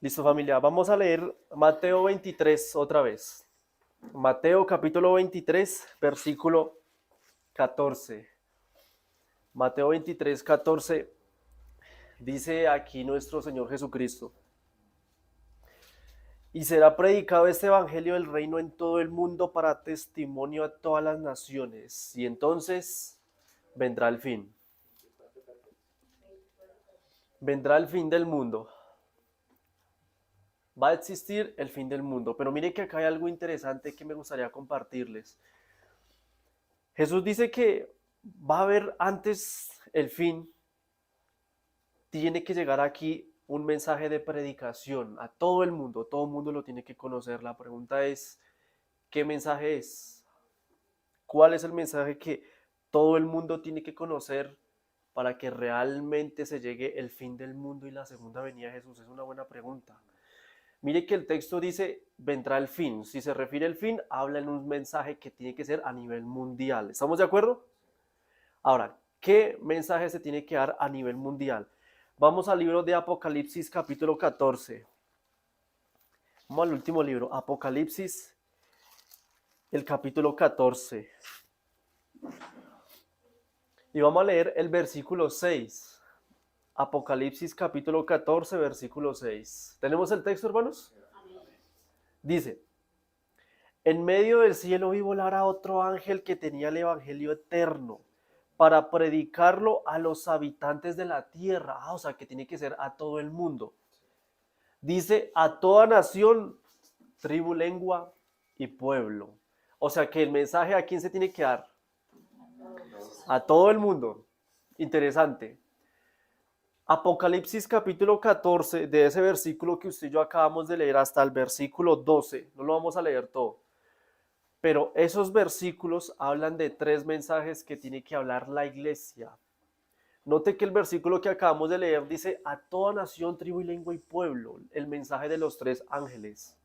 Listo, familia. Vamos a leer Mateo 23 otra vez. Mateo capítulo 23, versículo 14. Mateo 23, 14 dice aquí nuestro Señor Jesucristo. Y será predicado este evangelio del reino en todo el mundo para testimonio a todas las naciones. Y entonces vendrá el fin. Vendrá el fin del mundo. Va a existir el fin del mundo. Pero mire que acá hay algo interesante que me gustaría compartirles. Jesús dice que va a haber antes el fin, tiene que llegar aquí un mensaje de predicación a todo el mundo lo tiene que conocer. La pregunta es, ¿qué mensaje es? ¿Cuál es el mensaje que todo el mundo tiene que conocer para que realmente se llegue el fin del mundo y la segunda venida de Jesús? Es una buena pregunta. Mire que el texto dice, vendrá el fin. Si se refiere al fin, habla en un mensaje que tiene que ser a nivel mundial. ¿Estamos de acuerdo? Ahora, ¿qué mensaje se tiene que dar a nivel mundial? Vamos al libro de Apocalipsis capítulo 14. Vamos al último libro, Apocalipsis, el capítulo 14. Y vamos a leer el versículo 6. Apocalipsis capítulo 14, versículo 6. ¿Tenemos el texto, hermanos? Dice, en medio del cielo vi volar a otro ángel que tenía el evangelio eterno para predicarlo a los habitantes de la tierra. O sea, que tiene que ser a todo el mundo. Dice a toda nación, tribu, lengua y pueblo. O sea que el mensaje a quién se tiene que dar. A todo el mundo. Interesante. Apocalipsis capítulo 14, de ese versículo que usted y yo acabamos de leer hasta el versículo 12, no lo vamos a leer todo, pero esos versículos hablan de tres mensajes que tiene que hablar la iglesia. Note que el versículo que acabamos de leer dice a toda nación, tribu y lengua y pueblo, el mensaje de los tres ángeles.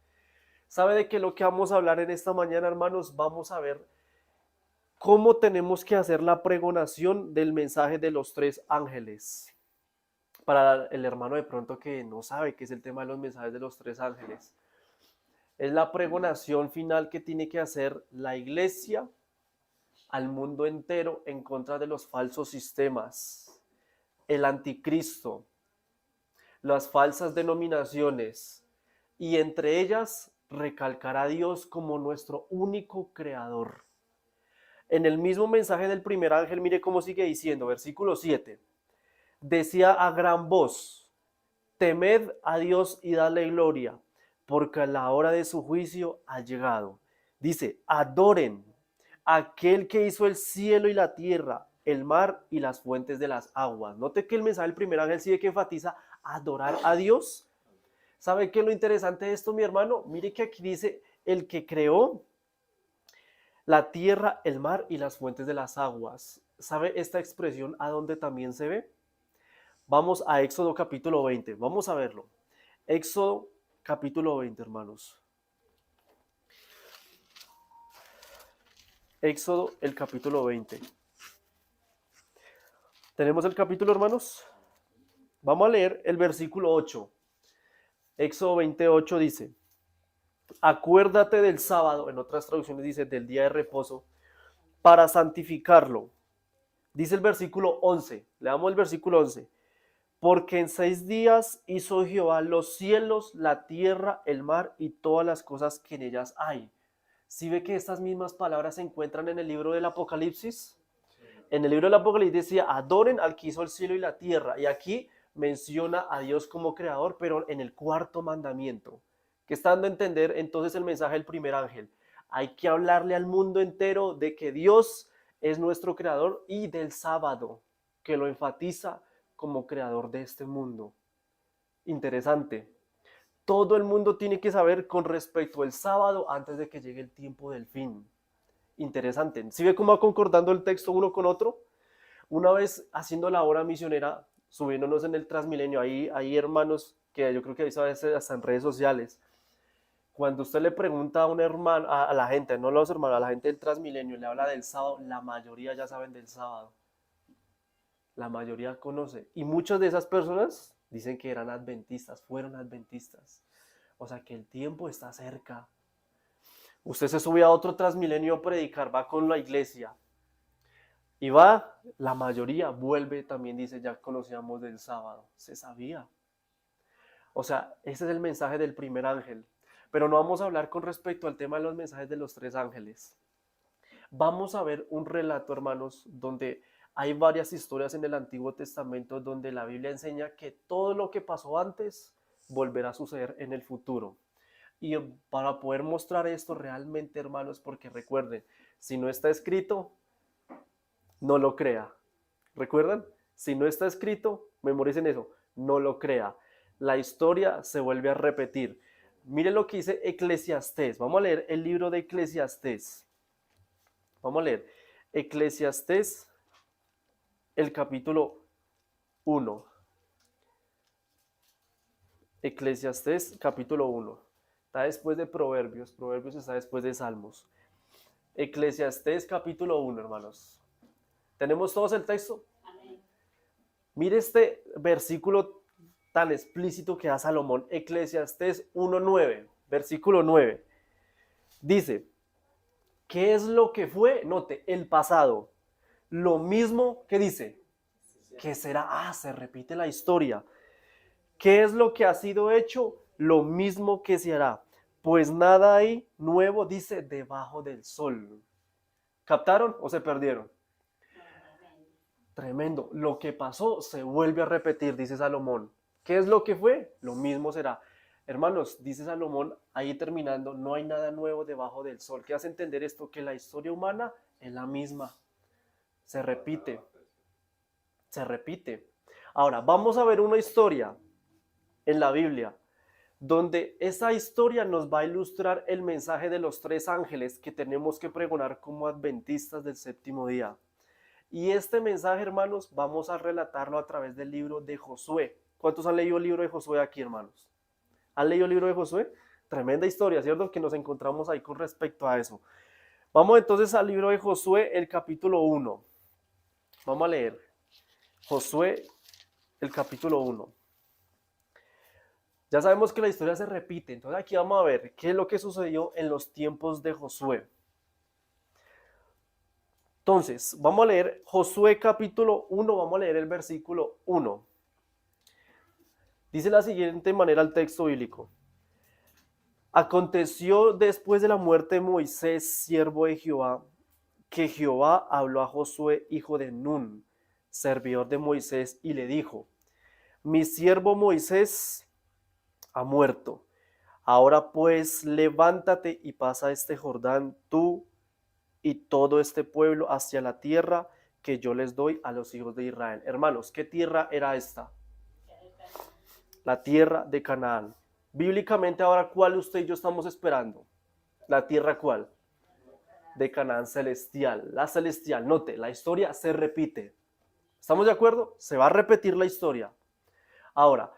¿Sabe de qué lo que vamos a hablar en esta mañana, hermanos? Vamos a ver cómo tenemos que hacer la pregonación del mensaje de los tres ángeles. Para el hermano de pronto que no sabe qué es el tema de los mensajes de los tres ángeles. Es la pregonación final que tiene que hacer la iglesia al mundo entero en contra de los falsos sistemas, el anticristo, las falsas denominaciones, y entre ellas recalcar a Dios como nuestro único creador. En el mismo mensaje del primer ángel, mire cómo sigue diciendo, versículo 7, decía a gran voz, temed a Dios y dale gloria, porque la hora de su juicio ha llegado. Dice, adoren a aquel que hizo el cielo y la tierra, el mar y las fuentes de las aguas. Note que el mensaje del primer ángel sigue que enfatiza adorar a Dios. ¿Sabe qué es lo interesante de esto, mi hermano? Mire que aquí dice el que creó la tierra, el mar y las fuentes de las aguas. ¿Sabe esta expresión a dónde también se ve? Vamos a Éxodo capítulo 20. Vamos a verlo. Éxodo capítulo 20, hermanos. Éxodo, el capítulo 20. ¿Tenemos el capítulo, hermanos? Vamos a leer el versículo 8. Éxodo 28 dice, acuérdate del sábado, en otras traducciones dice del día de reposo, para santificarlo. Dice el versículo 11, leamos el versículo 11. Porque en 6 días hizo Jehová los cielos, la tierra, el mar y todas las cosas que en ellas hay. ¿Sí ve que estas mismas palabras se encuentran en el libro del Apocalipsis? En el libro del Apocalipsis decía, adoren al que hizo el cielo y la tierra. Y aquí menciona a Dios como creador, pero en el cuarto mandamiento. ¿Qué está dando a entender entonces el mensaje del primer ángel? Hay que hablarle al mundo entero de que Dios es nuestro creador y del sábado, que lo enfatiza como creador de este mundo. Interesante. Todo el mundo tiene que saber con respecto al sábado antes de que llegue el tiempo del fin. Interesante. ¿Sí ve cómo va concordando el texto uno con otro? Una vez haciendo la obra misionera, subiéndonos en el Transmilenio, hay hermanos que yo creo que a veces hasta en redes sociales, cuando usted le pregunta a un hermano, a la gente, no a los hermanos, a la gente del Transmilenio, le habla del sábado, la mayoría ya saben del sábado. La mayoría conoce. Y muchas de esas personas Dicen que eran adventistas, fueron adventistas. O sea que el tiempo está cerca. Usted se sube a otro Transmilenio a predicar, va con la iglesia. Y va, la mayoría vuelve, también dice, ya conocíamos del sábado. Se sabía. O sea, ese es el mensaje del primer ángel. Pero no vamos a hablar con respecto al tema de los mensajes de los tres ángeles. Vamos a ver un relato, hermanos, donde hay varias historias en el Antiguo Testamento donde la Biblia enseña que todo lo que pasó antes volverá a suceder en el futuro. Y para poder mostrar esto realmente, hermanos, porque recuerden, si no está escrito, no lo crea. ¿Recuerdan? Si no está escrito, memoricen eso, no lo crea. La historia se vuelve a repetir. Mire lo que dice Eclesiastés. Vamos a leer el libro de Eclesiastés. Vamos a leer Eclesiastés, el capítulo 1. Eclesiastés, capítulo 1. Está después de Proverbios. Proverbios está después de Salmos. Eclesiastés, capítulo 1, hermanos. ¿Tenemos todos el texto? Amén. Mire este versículo tan explícito que da Salomón. Eclesiastés 1:9, versículo 9. Dice, ¿qué es lo que fue? Note, el pasado. Lo mismo que dice, que será. Se repite la historia. ¿Qué es lo que ha sido hecho? Lo mismo que se hará. Pues nada hay nuevo, dice, debajo del sol. ¿Captaron o se perdieron? Tremendo. Lo que pasó se vuelve a repetir, dice Salomón. ¿Qué es lo que fue? Lo mismo será. Hermanos, dice Salomón, ahí terminando, no hay nada nuevo debajo del sol. ¿Qué hace entender esto? Que la historia humana es la misma. Se repite. Se repite. Ahora, vamos a ver una historia en la Biblia donde esa historia nos va a ilustrar el mensaje de los tres ángeles que tenemos que pregonar como adventistas del séptimo día. Y este mensaje, hermanos, vamos a relatarlo a través del libro de Josué. ¿Cuántos han leído el libro de Josué aquí, hermanos? ¿Han leído el libro de Josué? Tremenda historia, ¿cierto? Que nos encontramos ahí con respecto a eso. Vamos entonces al libro de Josué, el capítulo 1. Vamos a leer Josué, el capítulo 1. Ya sabemos que la historia se repite, entonces aquí vamos a ver qué es lo que sucedió en los tiempos de Josué. Entonces, vamos a leer Josué capítulo 1, vamos a leer el versículo 1. Dice la siguiente manera el texto bíblico. Aconteció después de la muerte de Moisés, siervo de Jehová, que Jehová habló a Josué, hijo de Nun, servidor de Moisés, y le dijo, mi siervo Moisés ha muerto. Ahora pues levántate y pasa este Jordán, tú y todo este pueblo hacia la tierra que yo les doy a los hijos de Israel. Hermanos, ¿qué tierra era esta? La tierra de Canaán. Bíblicamente ahora, ¿cuál usted y yo estamos esperando? ¿La tierra cuál? De Canaán celestial. La celestial. Note, la historia se repite. ¿Estamos de acuerdo? Se va a repetir la historia. Ahora,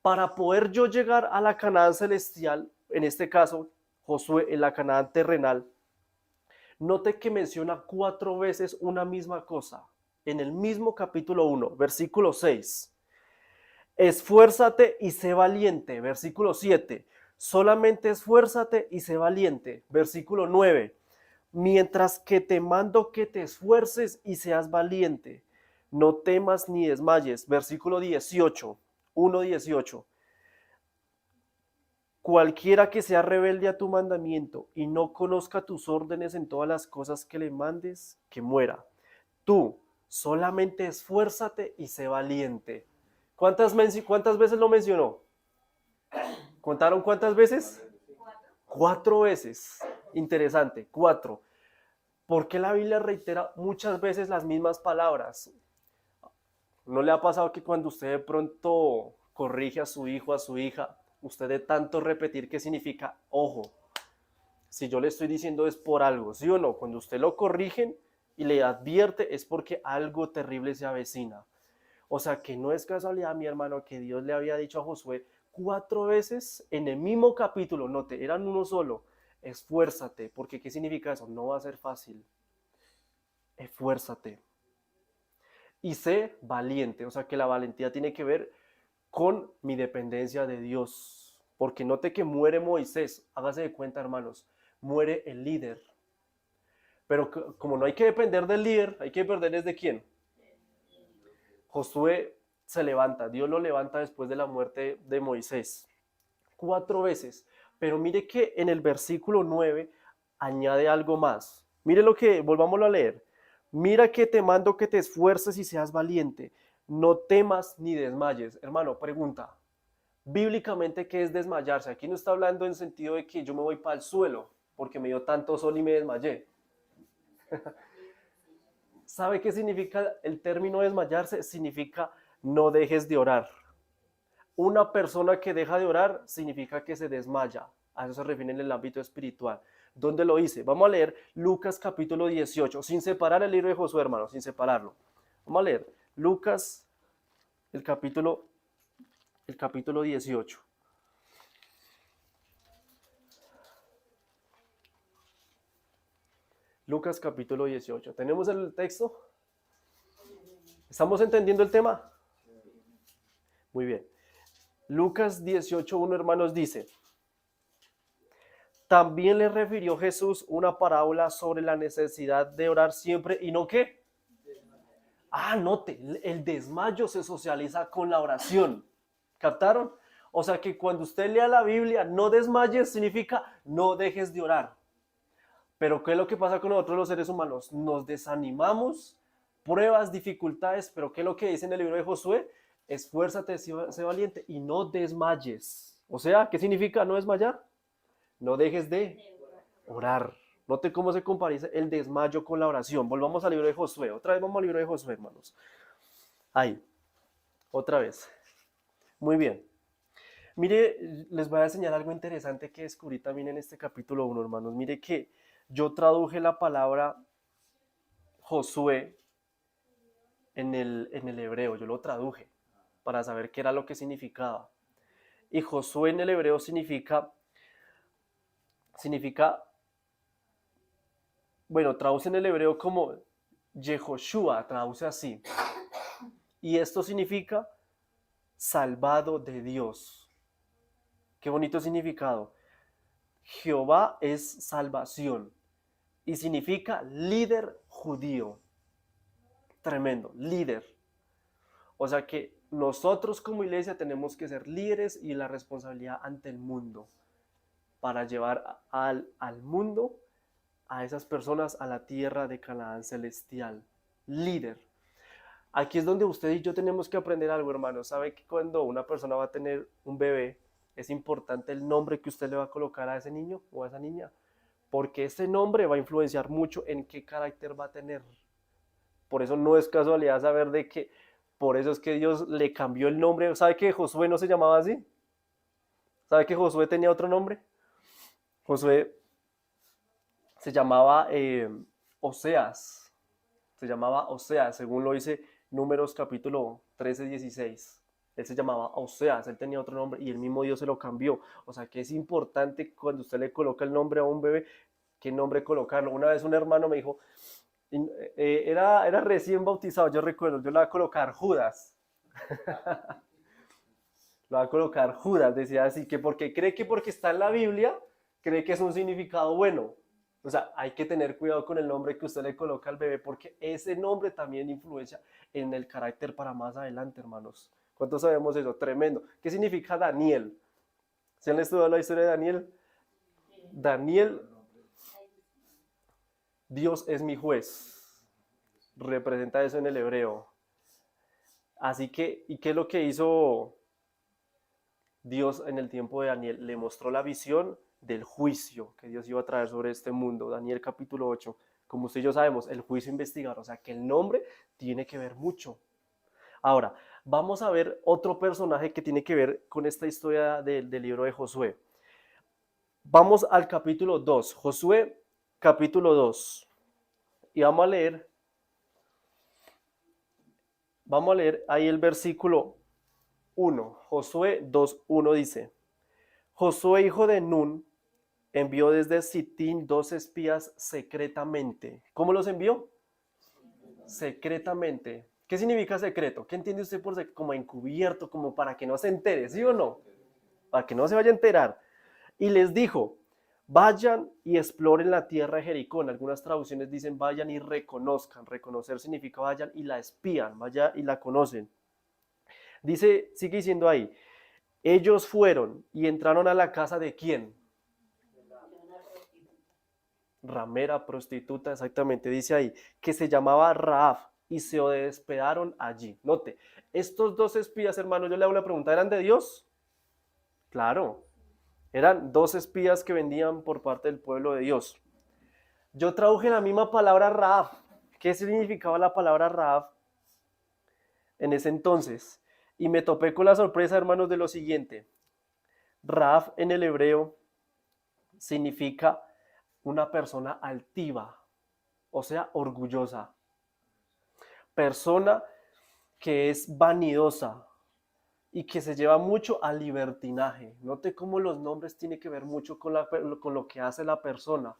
para poder yo llegar a la Canaán celestial, en este caso, Josué en la Canaán terrenal, note que menciona 4 veces una misma cosa. En el mismo capítulo 1, versículo 6. Esfuérzate y sé valiente, versículo 7. Solamente esfuérzate y sé valiente, versículo 9. Mientras que te mando que te esfuerces y seas valiente, no temas ni desmayes, versículo 18, 1:18. Cualquiera que sea rebelde a tu mandamiento y no conozca tus órdenes en todas las cosas que le mandes, que muera. Tú solamente esfuérzate y sé valiente. ¿Cuántas veces lo mencionó? ¿Contaron cuántas veces? 4 veces. Interesante, 4. ¿Por qué la Biblia reitera muchas veces las mismas palabras? ¿No le ha pasado que cuando usted de pronto corrige a su hijo, a su hija, usted de tanto repetir qué significa, ojo, si yo le estoy diciendo es por algo, ¿sí o no? Cuando usted lo corrigen y le advierte es porque algo terrible se avecina. O sea que no es casualidad, mi hermano, que Dios le había dicho a Josué 4 veces en el mismo capítulo, note, eran uno solo, esfuérzate, porque ¿qué significa eso? No va a ser fácil, esfuérzate. Y sé valiente, o sea que la valentía tiene que ver con mi dependencia de Dios. Porque note que muere Moisés, hágase de cuenta, hermanos, muere el líder. Pero como no hay que depender del líder, hay que depender de quién. Josué se levanta, Dios lo levanta después de la muerte de Moisés 4 veces. Pero mire que en el versículo 9 añade algo más. Mire lo que, volvámoslo a leer. Mira que te mando que te esfuerces y seas valiente. No temas ni desmayes. Hermano, pregunta. Bíblicamente, ¿qué es desmayarse? Aquí no está hablando en sentido de que yo me voy para el suelo porque me dio tanto sol y me desmayé. ¿Sabe qué significa el término desmayarse? Significa no dejes de orar. Una persona que deja de orar significa que se desmaya. A eso se refiere en el ámbito espiritual. ¿Dónde lo hice? Vamos a leer Lucas capítulo 18, sin separar el libro de Josué, hermano, sin separarlo. Vamos a leer Lucas, el capítulo 18. Lucas capítulo 18. ¿Tenemos el texto? ¿Estamos entendiendo el tema? Muy bien. Lucas 18:1, hermanos, dice: también le refirió Jesús una parábola sobre la necesidad de orar siempre y no qué. Note, el desmayo se socializa con la oración. ¿Captaron? O sea que cuando usted lea la Biblia, no desmayes significa no dejes de orar. Pero ¿qué es lo que pasa con nosotros los seres humanos? Nos desanimamos, pruebas, dificultades, pero ¿qué es lo que dice en el libro de Josué? Esfuérzate, sé valiente y no desmayes. O sea, ¿qué significa no desmayar? No dejes de orar. Note cómo se compariza el desmayo con la oración. Volvamos al libro de Josué. Otra vez vamos al libro de Josué, hermanos. Ahí, otra vez. Muy bien. Mire, les voy a enseñar algo interesante que descubrí también en este capítulo 1, hermanos. Mire que yo traduje la palabra Josué en el hebreo. Yo lo traduje para saber qué era lo que significaba. Y Josué en el hebreo significa, bueno, traduce en el hebreo como Yehoshua, traduce así. Y esto significa salvado de Dios. Qué bonito significado. Jehová es salvación y significa líder judío. Tremendo, líder. O sea que nosotros como iglesia tenemos que ser líderes y la responsabilidad ante el mundo para llevar al mundo, a esas personas, a la tierra de Canaán celestial. Líder. Aquí es donde usted y yo tenemos que aprender algo, hermano. Sabe que cuando una persona va a tener un bebé, es importante el nombre que usted le va a colocar a ese niño o a esa niña, porque ese nombre va a influenciar mucho en qué carácter va a tener. Por eso no es casualidad saber de que, por eso es que Dios le cambió el nombre. ¿Sabe que Josué no se llamaba así? ¿Sabe que Josué tenía otro nombre? Josué se llamaba Oseas. Se llamaba Oseas, según lo dice Números capítulo 13-16. Él se llamaba Oseas, él tenía otro nombre y el mismo Dios se lo cambió. O sea que es importante cuando usted le coloca el nombre a un bebé, qué nombre colocarlo. Una vez un hermano me dijo, era recién bautizado, yo recuerdo, yo le voy a colocar Judas. Lo va a colocar Judas, decía así, que porque cree que porque está en la Biblia, cree que es un significado bueno. O sea, hay que tener cuidado con el nombre que usted le coloca al bebé, porque ese nombre también influencia en el carácter para más adelante, hermanos. ¿Cuántos sabemos eso? Tremendo. ¿Qué significa Daniel? ¿Se han estudiado la historia de Daniel? Daniel, Dios es mi juez. Representa eso en el hebreo. Así que, ¿y qué es lo que hizo Dios en el tiempo de Daniel? Le mostró la visión del juicio que Dios iba a traer sobre este mundo. Daniel capítulo 8. Como usted y yo sabemos, el juicio investigador, o sea que el nombre tiene que ver mucho. Ahora, vamos a ver otro personaje que tiene que ver con esta historia del libro de Josué. Vamos al capítulo 2, Josué capítulo 2. Y vamos a leer ahí el versículo 1. Josué 2:1 dice: Josué, hijo de Nun, envió desde Sitín 2 espías secretamente. ¿Cómo los envió? Secretamente. ¿Qué significa secreto? ¿Qué entiende usted por como encubierto, como para que no se entere, sí o no? Para que no se vaya a enterar. Y les dijo, vayan y exploren la tierra de Jericó. En algunas traducciones dicen vayan y reconozcan. Reconocer significa vayan y la espían, vayan y la conocen. Dice, sigue diciendo ahí, ellos fueron y entraron a la casa de ¿quién? Ramera, prostituta, exactamente, dice ahí, que se llamaba Raab y se hospedaron allí. Note, estos dos espías, hermanos, yo le hago la pregunta, ¿eran de Dios? Claro, eran dos espías que vendían por parte del pueblo de Dios. Yo traduje la misma palabra Raab. ¿Qué significaba la palabra Raab en ese entonces? Y me topé con la sorpresa, hermanos, de lo siguiente. Raab en el hebreo significa una persona altiva, o sea, orgullosa. Persona que es vanidosa y que se lleva mucho al libertinaje. Note cómo los nombres tienen que ver mucho con lo que hace la persona.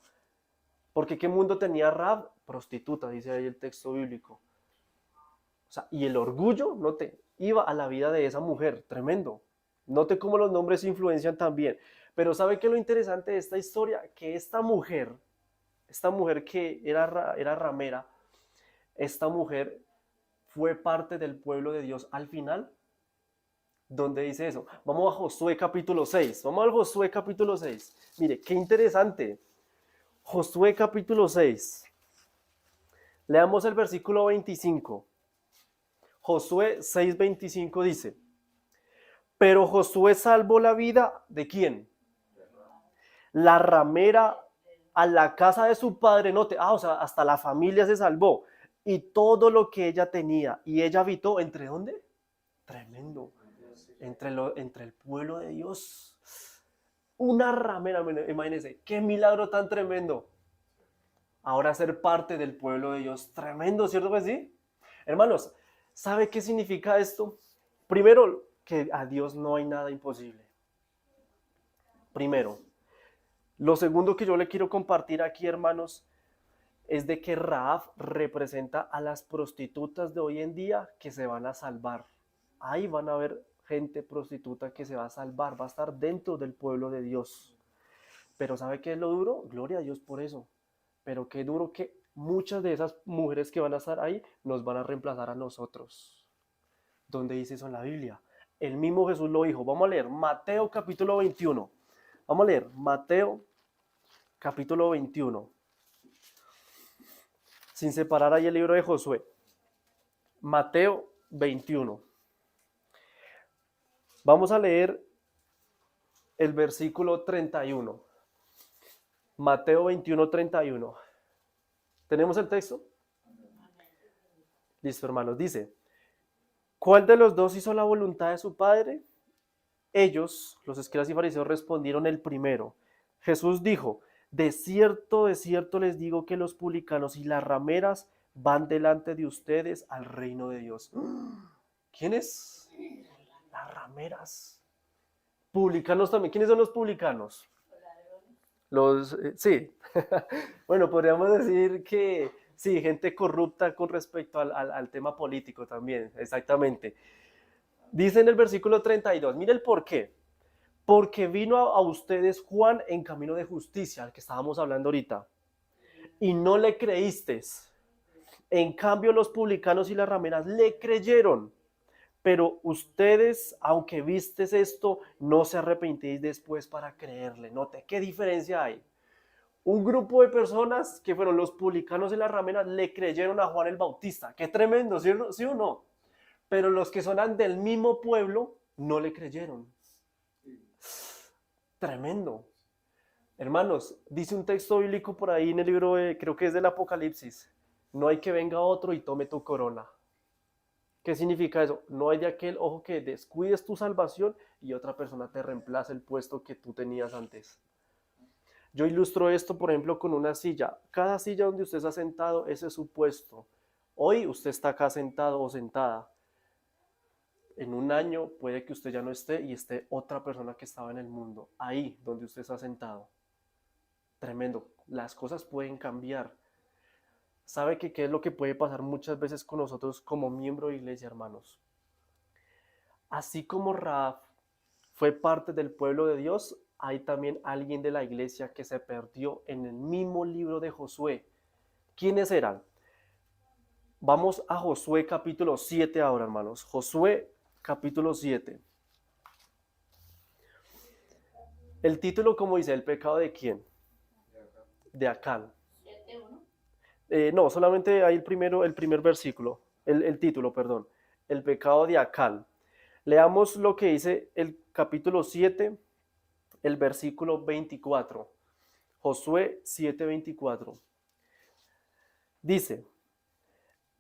Porque ¿qué mundo tenía Raab? Prostituta, dice ahí el texto bíblico. O sea, y el orgullo, note, iba a la vida de esa mujer, tremendo. Note cómo los nombres influencian también. Pero ¿sabe qué es lo interesante de esta historia? Que esta mujer que era ramera, esta mujer fue parte del pueblo de Dios al final. ¿Dónde dice eso? Vamos a Josué capítulo 6. Vamos al Josué capítulo 6. Mire, qué interesante. Josué capítulo 6. Leamos el versículo 25. Josué 6:25 dice, pero Josué salvó la vida ¿de quién? La ramera a la casa de su padre, note, o sea, hasta la familia se salvó y todo lo que ella tenía. Y ella habitó, ¿entre dónde? Tremendo. Entre el pueblo de Dios. Una ramera, imagínense, qué milagro tan tremendo. Ahora ser parte del pueblo de Dios, tremendo, ¿cierto que sí? Hermanos, ¿sabe qué significa esto? Primero, que a Dios no hay nada imposible. Primero. Lo segundo que yo le quiero compartir aquí, hermanos, es de que Raab representa a las prostitutas de hoy en día que se van a salvar. Ahí van a ver gente prostituta que se va a salvar, va a estar dentro del pueblo de Dios. Pero ¿sabe qué es lo duro? Gloria a Dios por eso. Pero qué duro que muchas de esas mujeres que van a estar ahí nos van a reemplazar a nosotros. ¿Dónde dice eso en la Biblia? El mismo Jesús lo dijo. Vamos a leer Mateo capítulo 21. Vamos a leer Mateo capítulo 21. Sin separar ahí el libro de Josué. Mateo 21. Vamos a leer el versículo 31. Mateo 21, 31. ¿Tenemos el texto? Listo, hermanos. Dice, ¿cuál de los dos hizo la voluntad de su padre? Ellos, los escribas y fariseos, respondieron el primero. Jesús dijo, de cierto les digo que los publicanos y las rameras van delante de ustedes al reino de Dios. ¿Quiénes? Las rameras. Publicanos también. ¿Quiénes son los publicanos? Sí. Bueno, podríamos decir que sí, gente corrupta con respecto al tema político también, exactamente. Dice en el versículo 32, mire el por qué. Porque vino a ustedes Juan en camino de justicia, al que estábamos hablando ahorita, y no le creísteis. En cambio, los publicanos y las rameras le creyeron. Pero ustedes, aunque vistes esto, no se arrepentéis después para creerle. Note, ¿qué diferencia hay? Un grupo de personas que fueron los publicanos y las rameras le creyeron a Juan el Bautista. Qué tremendo, ¿sí o no? Pero los que son del mismo pueblo no le creyeron. Tremendo. Hermanos, dice un texto bíblico por ahí en el libro, creo que es del Apocalipsis, no hay que venga otro y tome tu corona. ¿Qué significa eso? No hay de aquel, ojo, que descuides tu salvación y otra persona te reemplace el puesto que tú tenías antes. Yo ilustro esto, por ejemplo, con una silla. Cada silla donde usted está sentado, ese es su puesto. Hoy usted está acá sentado o sentada. En un año puede que usted ya no esté y esté otra persona que estaba en el mundo, ahí donde usted está sentado. Tremendo, las cosas pueden cambiar. ¿Sabe que qué es lo que puede pasar muchas veces con nosotros como miembro de iglesia, hermanos? Así como Rahab fue parte del pueblo de Dios, hay también alguien de la iglesia que se perdió en el mismo libro de Josué. ¿Quiénes eran? Vamos a Josué capítulo 7 ahora, hermanos. Josué capítulo 7. El título, como dice, ¿el pecado de quién? De Acán. No, solamente hay el primer versículo, el título, perdón. El pecado de Acán. Leamos lo que dice el capítulo 7, el versículo 24. Josué 7:24. Dice,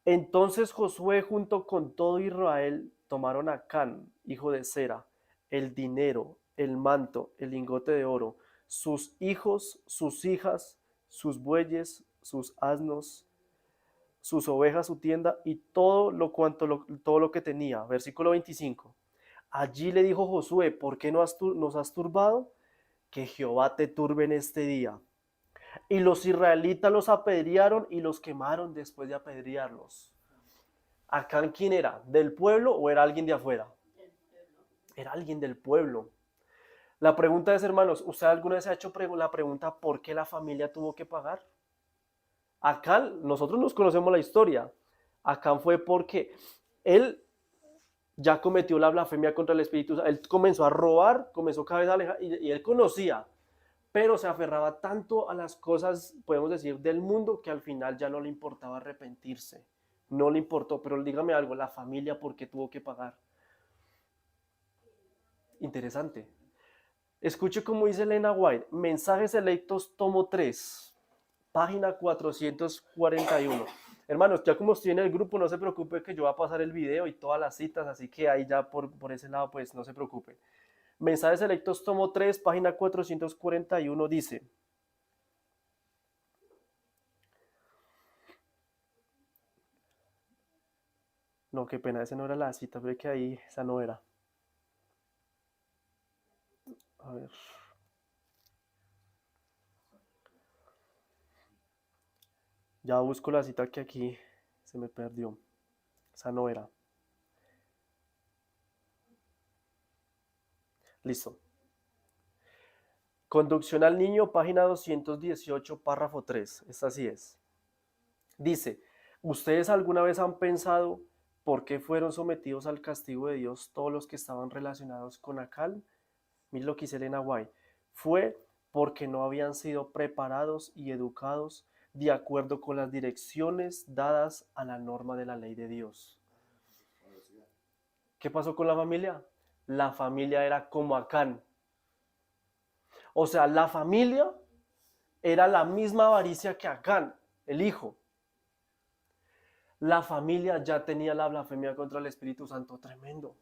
entonces Josué junto con todo Israel tomaron a Acán, hijo de Zera, el dinero, el manto, el lingote de oro, sus hijos, sus hijas, sus bueyes, sus asnos, sus ovejas, su tienda y todo lo que tenía. Versículo 25. Allí le dijo Josué, ¿por qué nos has turbado? Que Jehová te turbe en este día. Y los israelitas los apedrearon y los quemaron después de apedrearlos. ¿Acán quién era? ¿Del pueblo o era alguien de afuera? Era alguien del pueblo. La pregunta es, hermanos, ¿usted alguna vez se ha hecho la pregunta por qué la familia tuvo que pagar? Acán, nosotros nos conocemos la historia. Acán fue porque él ya cometió la blasfemia contra el Espíritu. Él comenzó a robar, comenzó cada vez a alejar, y él conocía, pero se aferraba tanto a las cosas, podemos decir, del mundo, que al final ya no le importaba arrepentirse. No le importó, pero dígame algo, la familia, ¿por qué tuvo que pagar? Interesante. Escuche cómo dice Elena White, Mensajes Selectos, tomo 3, página 441. Hermanos, ya como estoy en el grupo, no se preocupe que yo voy a pasar el video y todas las citas, así que ahí ya por ese lado, pues no se preocupe. Mensajes Selectos, tomo 3, página 441, dice, no, qué pena, esa no era la cita, ve que ahí esa no era. A ver. Ya busco la cita que aquí se me perdió. Esa no era. Listo. Conducción al niño, página 218, párrafo 3. Esta sí es. Dice, ¿ustedes alguna vez han pensado por qué fueron sometidos al castigo de Dios todos los que estaban relacionados con Acán? Mira lo que dice Elena White. Fue porque no habían sido preparados y educados de acuerdo con las direcciones dadas a la norma de la ley de Dios. ¿Qué pasó con la familia? La familia era como Acán. O sea, la familia era la misma avaricia que Acán, el hijo. La familia ya tenía la blasfemia contra el Espíritu Santo, tremendo.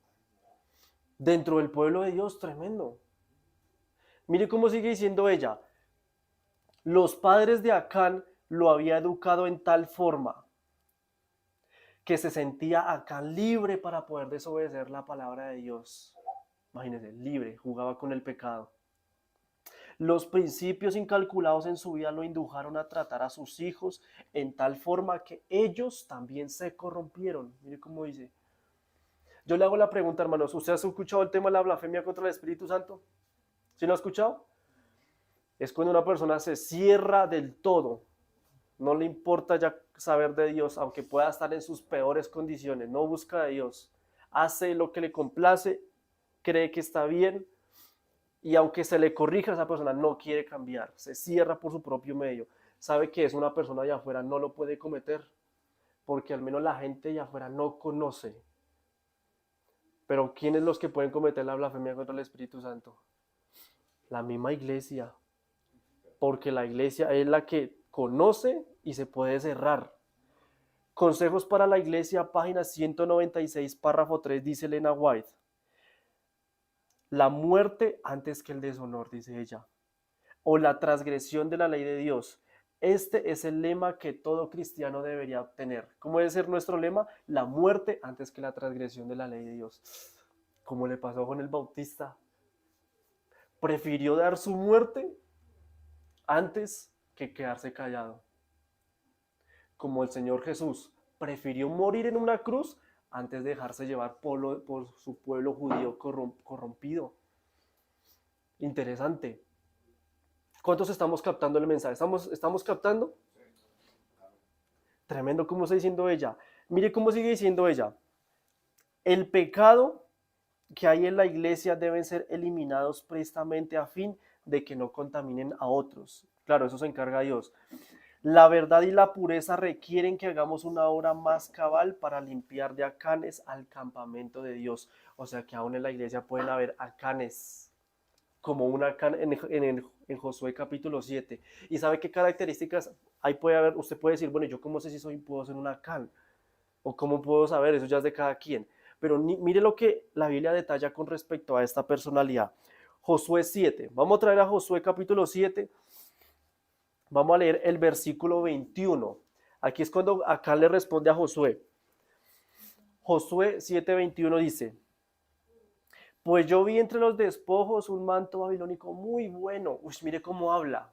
Dentro del pueblo de Dios, tremendo. Mire cómo sigue diciendo ella. Los padres de Acán lo había educado en tal forma que se sentía Acán libre para poder desobedecer la palabra de Dios. Imagínense, libre, jugaba con el pecado. Los principios incalculados en su vida lo indujeron a tratar a sus hijos en tal forma que ellos también se corrompieron. Mire cómo dice. Yo le hago la pregunta, hermanos, ¿usted ha escuchado el tema de la blasfemia contra el Espíritu Santo? ¿Sí lo ha escuchado? Es cuando una persona se cierra del todo, no le importa ya saber de Dios, aunque pueda estar en sus peores condiciones, no busca a Dios, hace lo que le complace, cree que está bien, y aunque se le corrija, esa persona no quiere cambiar, se cierra por su propio medio, sabe que es una persona allá afuera, no lo puede cometer, porque al menos la gente allá afuera no conoce. Pero ¿quiénes los que pueden cometer la blasfemia contra el Espíritu Santo? La misma iglesia, porque la iglesia es la que conoce y se puede cerrar. Consejos para la iglesia, página 196, párrafo 3, dice Elena White. La muerte antes que el deshonor, dice ella, o la transgresión de la ley de Dios. Este es el lema que todo cristiano debería obtener. ¿Cómo debe ser nuestro lema? La muerte antes que la transgresión de la ley de Dios. ¿Cómo le pasó con el Bautista? Prefirió dar su muerte antes que quedarse callado. como el Señor Jesús prefirió morir en una cruz antes de dejarse llevar por su pueblo judío corrompido. Interesante. ¿Cuántos estamos captando el mensaje? ¿Estamos captando? Tremendo cómo está diciendo ella. Mire cómo sigue diciendo ella. El pecado que hay en la iglesia deben ser eliminados prestamente a fin de que no contaminen a otros. Claro, eso se encarga Dios. La verdad y la pureza requieren que hagamos una obra más cabal para limpiar de acanes al campamento de Dios. O sea que aún en la iglesia pueden haber acanes, como un acán en Josué capítulo 7. ¿Y sabe qué características ahí puede haber? Usted puede decir, bueno, ¿yo cómo sé si puedo ser un acán? ¿O cómo puedo saber? Eso ya es de cada quien. Pero mire lo que la Biblia detalla con respecto a esta personalidad. Josué 7. Vamos a traer a Josué capítulo 7. Vamos a leer el versículo 21. Aquí es cuando Acán le responde a Josué. Josué 7:21 dice: Pues yo vi entre los despojos un manto babilónico muy bueno. Uy, mire cómo habla.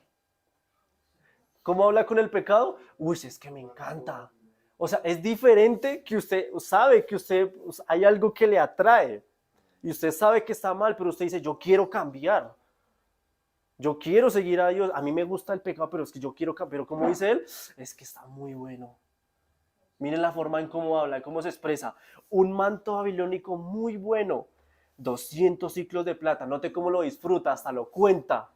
¿Cómo habla con el pecado? Uy, es que me encanta. O sea, es diferente que usted sabe que hay algo que le atrae. Y usted sabe que está mal, pero usted dice, yo quiero cambiar. Yo quiero seguir a Dios. A mí me gusta el pecado, pero es que yo quiero cambiar. Pero como dice él, es que está muy bueno. Miren la forma en cómo habla, cómo se expresa. Un manto babilónico muy bueno. 200 ciclos de plata. Note cómo lo disfruta, hasta lo cuenta.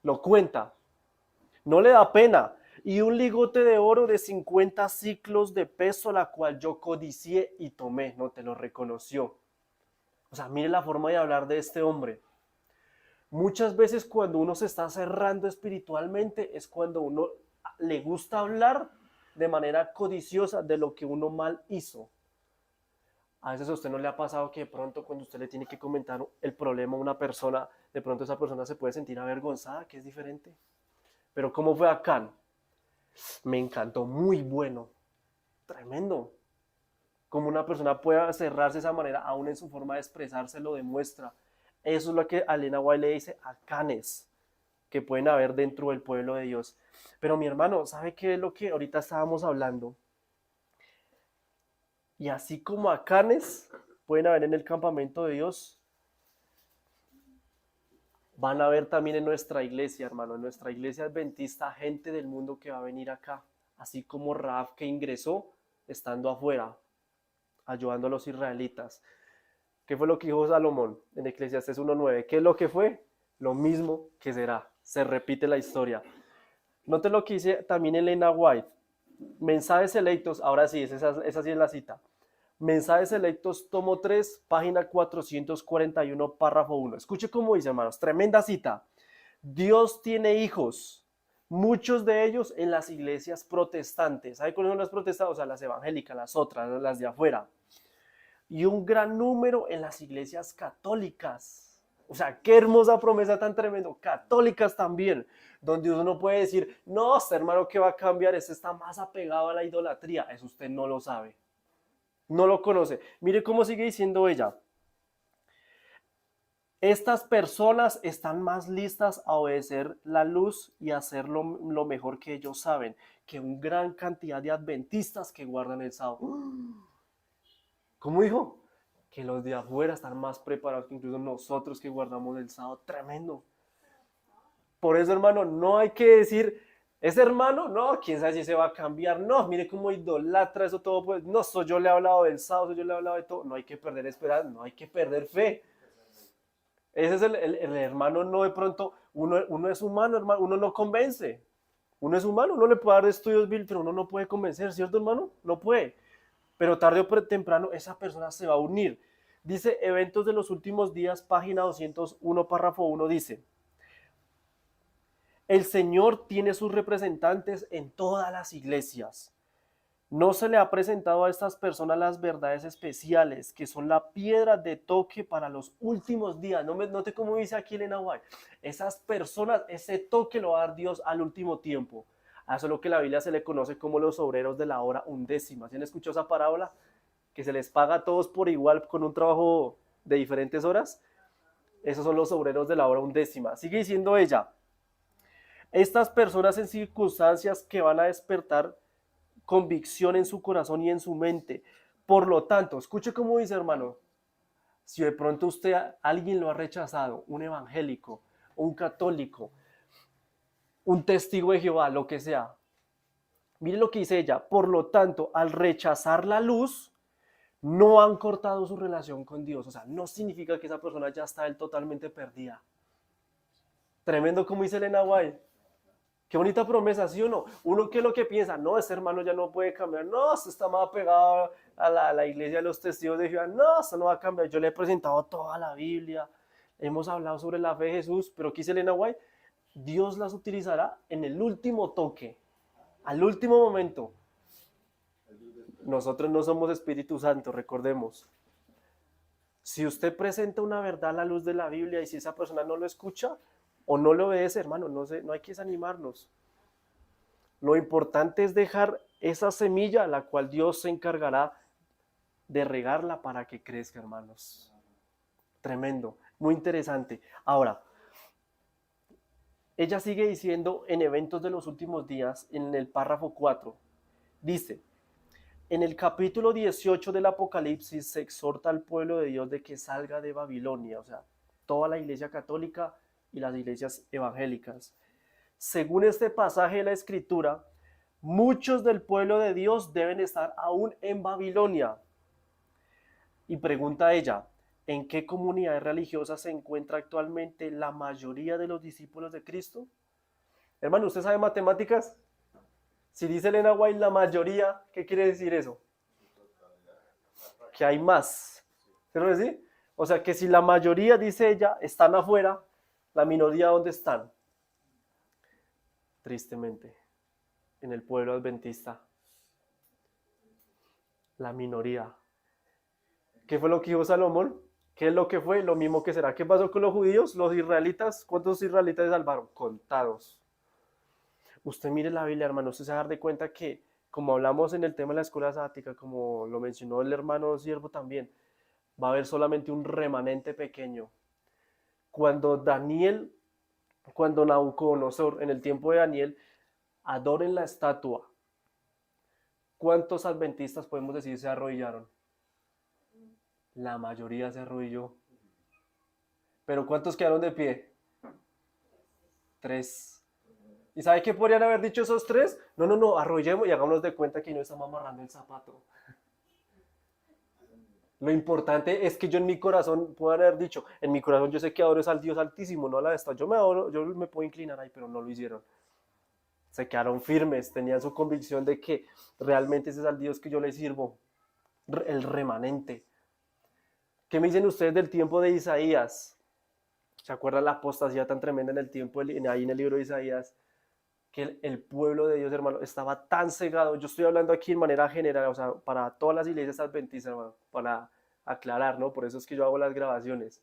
Lo cuenta. No le da pena. Y un ligote de oro de 50 ciclos de peso, la cual yo codicié y tomé. No te lo reconoció. O sea, mire la forma de hablar de este hombre. Muchas veces cuando uno se está cerrando espiritualmente es cuando uno le gusta hablar de manera codiciosa de lo que uno mal hizo. A veces a usted no le ha pasado que de pronto cuando usted le tiene que comentar el problema a una persona, de pronto esa persona se puede sentir avergonzada, que es diferente. Pero ¿cómo fue Acán? Me encantó, muy bueno, tremendo. Como una persona pueda cerrarse de esa manera, aún en su forma de expresarse lo demuestra. Eso es lo que Elena White le dice a Acanes, que pueden haber dentro del pueblo de Dios. Pero mi hermano, ¿sabe qué es lo que ahorita estábamos hablando? Y así como Acanes pueden haber en el campamento de Dios, van a haber también en nuestra iglesia, hermano, en nuestra iglesia adventista, gente del mundo que va a venir acá, así como Rahab que ingresó estando afuera, ayudando a los israelitas. ¿Qué fue lo que dijo Salomón en Eclesiastés 1:9? ¿Qué es lo que fue? Lo mismo que será. Se repite la historia. Note lo que dice también Elena White. Mensajes selectos, ahora sí, esa sí es la cita. Mensajes selectos, tomo 3, página 441, párrafo 1. Escuche cómo dice, hermanos, tremenda cita. Dios tiene hijos, muchos de ellos en las iglesias protestantes. ¿Sabe cuáles son las protestantes? O sea, las evangélicas, las otras, las de afuera. Y un gran número en las iglesias católicas. O sea, qué hermosa promesa tan tremendo. Católicas también, donde uno puede decir, no, este hermano que va a cambiar, este está más apegado a la idolatría. Eso usted no lo sabe. No lo conoce. Mire cómo sigue diciendo ella. Estas personas están más listas a obedecer la luz y hacer lo mejor que ellos saben que una gran cantidad de adventistas que guardan el sábado. ¿Cómo dijo? Que los de afuera están más preparados que incluso nosotros que guardamos el sábado. Tremendo. Por eso, hermano, no hay que decir, ese hermano, no, quién sabe si se va a cambiar. No, mire cómo idolatra eso todo. Pues, no, yo le he hablado del sábado, yo le he hablado de todo. No hay que perder esperanza, no hay que perder fe. Ese es el hermano, no de pronto, uno es humano, hermano, uno no convence. Uno es humano, uno le puede dar estudios Bill, pero uno no puede convencer, ¿cierto, hermano? No puede. Pero tarde o temprano esa persona se va a unir. Dice Eventos de los Últimos Días, página 201, párrafo 1, dice: el Señor tiene sus representantes en todas las iglesias. No se le ha presentado a estas personas las verdades especiales, que son la piedra de toque para los últimos días. Note cómo dice aquí Elena White. Esas personas, ese toque lo va a dar Dios al último tiempo. A eso es lo que la Biblia se le conoce como los obreros de la hora undécima. ¿Sí han escuchado esa parábola? Que se les paga a todos por igual con un trabajo de diferentes horas. Esos son los obreros de la hora undécima. Sigue diciendo ella. Estas personas en circunstancias que van a despertar convicción en su corazón y en su mente. Por lo tanto, escuche cómo dice, hermano, si de pronto alguien lo ha rechazado, un evangélico, un católico, un testigo de Jehová, lo que sea, mire lo que dice ella, por lo tanto, al rechazar la luz, no han cortado su relación con Dios. O sea, no significa que esa persona ya está totalmente perdida. Tremendo como dice Elena White. Qué bonita promesa, ¿sí o no? Uno, ¿qué es lo que piensa? No, ese hermano ya no puede cambiar. No, esto está más pegado a la iglesia de los testigos de Jehová. No, esto no va a cambiar. Yo le he presentado toda la Biblia. Hemos hablado sobre la fe de Jesús, pero ¿qué dice Elena White? Dios las utilizará en el último toque, al último momento. Nosotros no somos Espíritu Santo, recordemos. Si usted presenta una verdad a la luz de la Biblia y si esa persona no lo escucha o no lo obedece, hermano, no hay que desanimarnos. Lo importante es dejar esa semilla, la cual Dios se encargará de regarla para que crezca, hermanos. Tremendo, muy interesante. Ahora, ella sigue diciendo en eventos de los últimos días, en el párrafo 4, dice, en el capítulo 18 del Apocalipsis se exhorta al pueblo de Dios de que salga de Babilonia, o sea, toda la iglesia católica y las iglesias evangélicas. Según este pasaje de la Escritura, muchos del pueblo de Dios deben estar aún en Babilonia. Y pregunta ella, ¿en qué comunidades religiosas se encuentra actualmente la mayoría de los discípulos de Cristo? Hermano, ¿usted sabe matemáticas? Si dice Elena White la mayoría, ¿qué quiere decir eso? Que hay más. ¿Quiero decir? O sea que si la mayoría, dice ella, están afuera, la minoría, ¿dónde están? Tristemente, en el pueblo adventista. La minoría. ¿Qué fue lo que dijo Salomón? ¿Qué es lo que fue? Lo mismo que será. ¿Qué pasó con los judíos? Los israelitas. ¿Cuántos israelitas se salvaron? Contados. Usted mire la Biblia, hermano. Usted se va a dar de cuenta que, como hablamos en el tema de la escuela sabática, como lo mencionó el hermano siervo también, va a haber solamente un remanente pequeño. Cuando Nabucodonosor, en el tiempo de Daniel, adoren la estatua, ¿cuántos adventistas podemos decir se arrodillaron? La mayoría se arrodilló. ¿Pero cuántos quedaron de pie? 3. ¿Y sabe qué podrían haber dicho esos 3? No, arrodillemos y hagámonos de cuenta que no estamos amarrando el zapato. Lo importante es que yo en mi corazón puedo haber dicho, en mi corazón yo sé que adoro es al Dios Altísimo, no a la esta. Yo me adoro, yo me puedo inclinar ahí, pero no lo hicieron. Se quedaron firmes, tenían su convicción de que realmente ese es al Dios que yo le sirvo, el remanente. ¿Qué me dicen ustedes del tiempo de Isaías? ¿Se acuerdan la apostasía tan tremenda en el tiempo, ahí en el libro de Isaías? Que el pueblo de Dios, hermano, estaba tan cegado. Yo estoy hablando aquí en manera general, o sea, para todas las iglesias adventistas, hermano, para aclarar, ¿no? Por eso es que yo hago las grabaciones.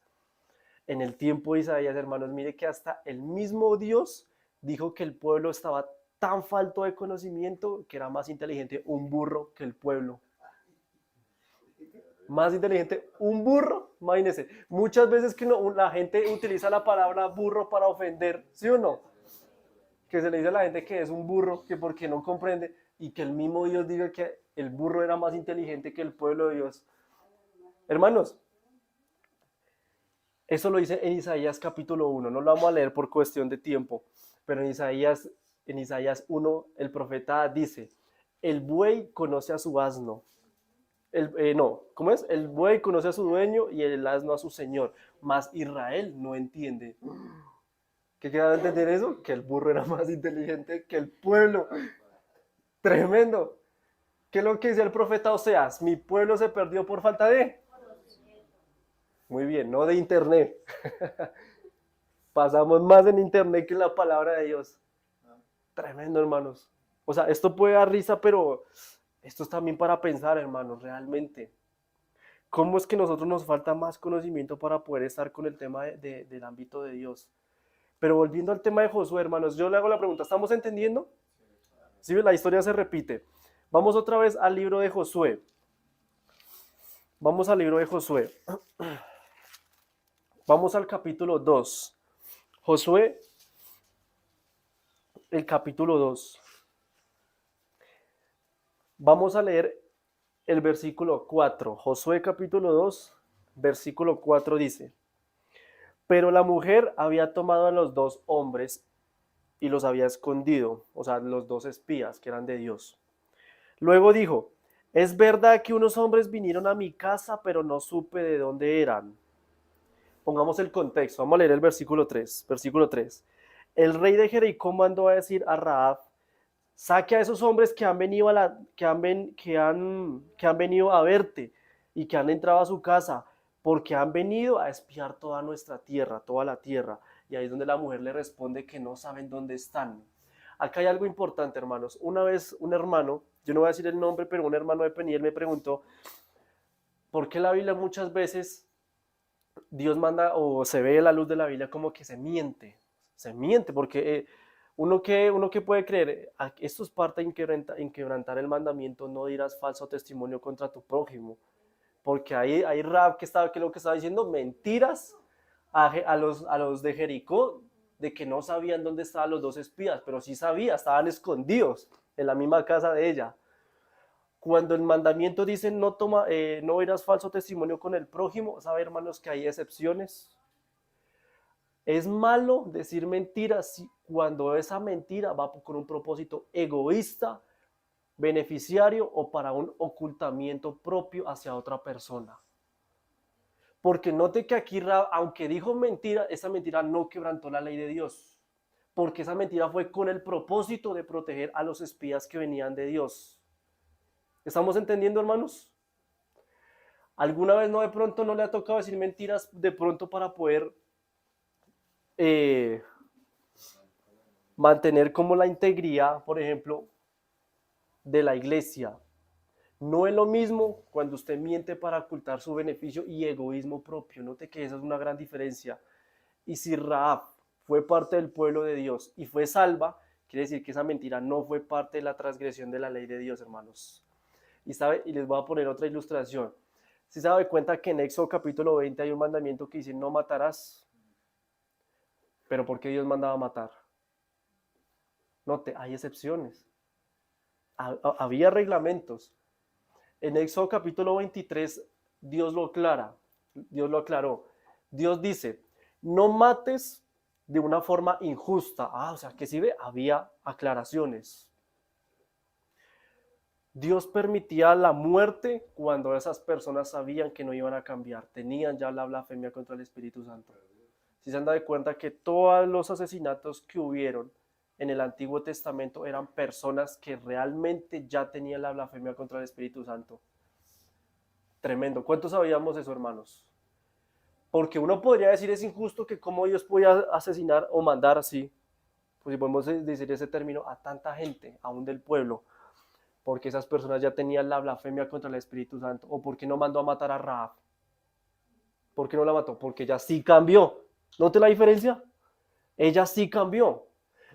En el tiempo de Isaías, hermanos, mire que hasta el mismo Dios dijo que el pueblo estaba tan falto de conocimiento que era más inteligente un burro que el pueblo. Más inteligente un burro, imagínense. Muchas veces que la gente utiliza la palabra burro para ofender, ¿sí o no? Que se le dice a la gente que es un burro, que porque no comprende, y que el mismo Dios diga que el burro era más inteligente que el pueblo de Dios. Hermanos, eso lo dice en Isaías capítulo 1, no lo vamos a leer por cuestión de tiempo, pero en Isaías 1 el profeta dice, el buey conoce a su asno, ¿cómo es? El buey conoce a su dueño y el asno a su señor, mas Israel no entiende. ¿Qué queda de entender eso? Que el burro era más inteligente que el pueblo. Tremendo. ¿Qué es lo que dice el profeta Oseas? Mi pueblo se perdió por falta de... Muy bien, no de internet. Pasamos más en internet que en la palabra de Dios. Tremendo, hermanos. O sea, esto puede dar risa, pero esto es también para pensar, hermanos, realmente. ¿Cómo es que nosotros nos falta más conocimiento para poder estar con el tema del ámbito de Dios? Pero volviendo al tema de Josué, hermanos, yo le hago la pregunta, ¿estamos entendiendo? Sí, la historia se repite. Vamos otra vez al libro de Josué. Vamos al libro de Josué. Vamos al capítulo 2. Josué el capítulo 2. Vamos a leer el versículo 4. Josué capítulo 2, versículo 4 dice: Pero la mujer había tomado a los dos hombres y los había escondido, o sea, los dos espías que eran de Dios. Luego dijo: Es verdad que unos hombres vinieron a mi casa, pero no supe de dónde eran. Pongamos el contexto, vamos a leer el versículo 3. Versículo 3. El rey de Jericó mandó a decir a Rahab: Saque a esos hombres que han venido que han venido a verte y que han entrado a su casa, porque han venido a espiar toda nuestra tierra, toda la tierra. Y ahí es donde la mujer le responde que no saben dónde están. Acá hay algo importante, hermanos. Una vez un hermano, yo no voy a decir el nombre, pero un hermano de Peniel me preguntó por qué la Biblia muchas veces Dios manda o se ve la luz de la Biblia como que se miente, porque uno que puede creer, esto es parte de inquebrantar el mandamiento: no dirás falso testimonio contra tu prójimo, porque hay Rab que lo que estaba diciendo, mentiras a los de Jericó, de que no sabían dónde estaban los dos espías, pero sí sabía, estaban escondidos en la misma casa de ella. Cuando el mandamiento dice no dirás falso testimonio con el prójimo, sabe, hermanos, que hay excepciones. Es malo decir mentiras cuando esa mentira va con un propósito egoísta, beneficiario o para un ocultamiento propio hacia otra persona. Porque note que aquí, aunque dijo mentira, esa mentira no quebrantó la ley de Dios. Porque esa mentira fue con el propósito de proteger a los espías que venían de Dios. ¿Estamos entendiendo, hermanos? ¿Alguna vez no de pronto no le ha tocado decir mentiras de pronto para poder eh, mantener como la integridad, por ejemplo, de la iglesia? No es lo mismo cuando usted miente para ocultar su beneficio y egoísmo propio. Note que esa es una gran diferencia. Y si Rahab fue parte del pueblo de Dios y fue salva, quiere decir que esa mentira no fue parte de la transgresión de la ley de Dios, hermanos. Y les voy a poner otra ilustración. Si se da cuenta que en Éxodo capítulo 20 hay un mandamiento que dice no matarás, pero ¿por qué Dios mandaba matar? Note, hay excepciones. Había reglamentos. En Éxodo capítulo 23 Dios lo aclara, Dios lo aclaró. Dios dice: no mates de una forma injusta. O sea, que si ve, había aclaraciones. Dios permitía la muerte cuando esas personas sabían que no iban a cambiar, tenían ya la blasfemia contra el Espíritu Santo. Si se han dado cuenta que todos los asesinatos que hubieron en el Antiguo Testamento eran personas que realmente ya tenían la blasfemia contra el Espíritu Santo. Tremendo. ¿Cuántos sabíamos eso, hermanos? Porque uno podría decir es injusto que cómo Dios podía asesinar o mandar así, pues si podemos decir ese término, a tanta gente, aún del pueblo, porque esas personas ya tenían la blasfemia contra el Espíritu Santo. ¿O por qué no mandó a matar a Rahab? ¿Por qué no la mató? Porque ella sí cambió. ¿Note la diferencia? Ella sí cambió.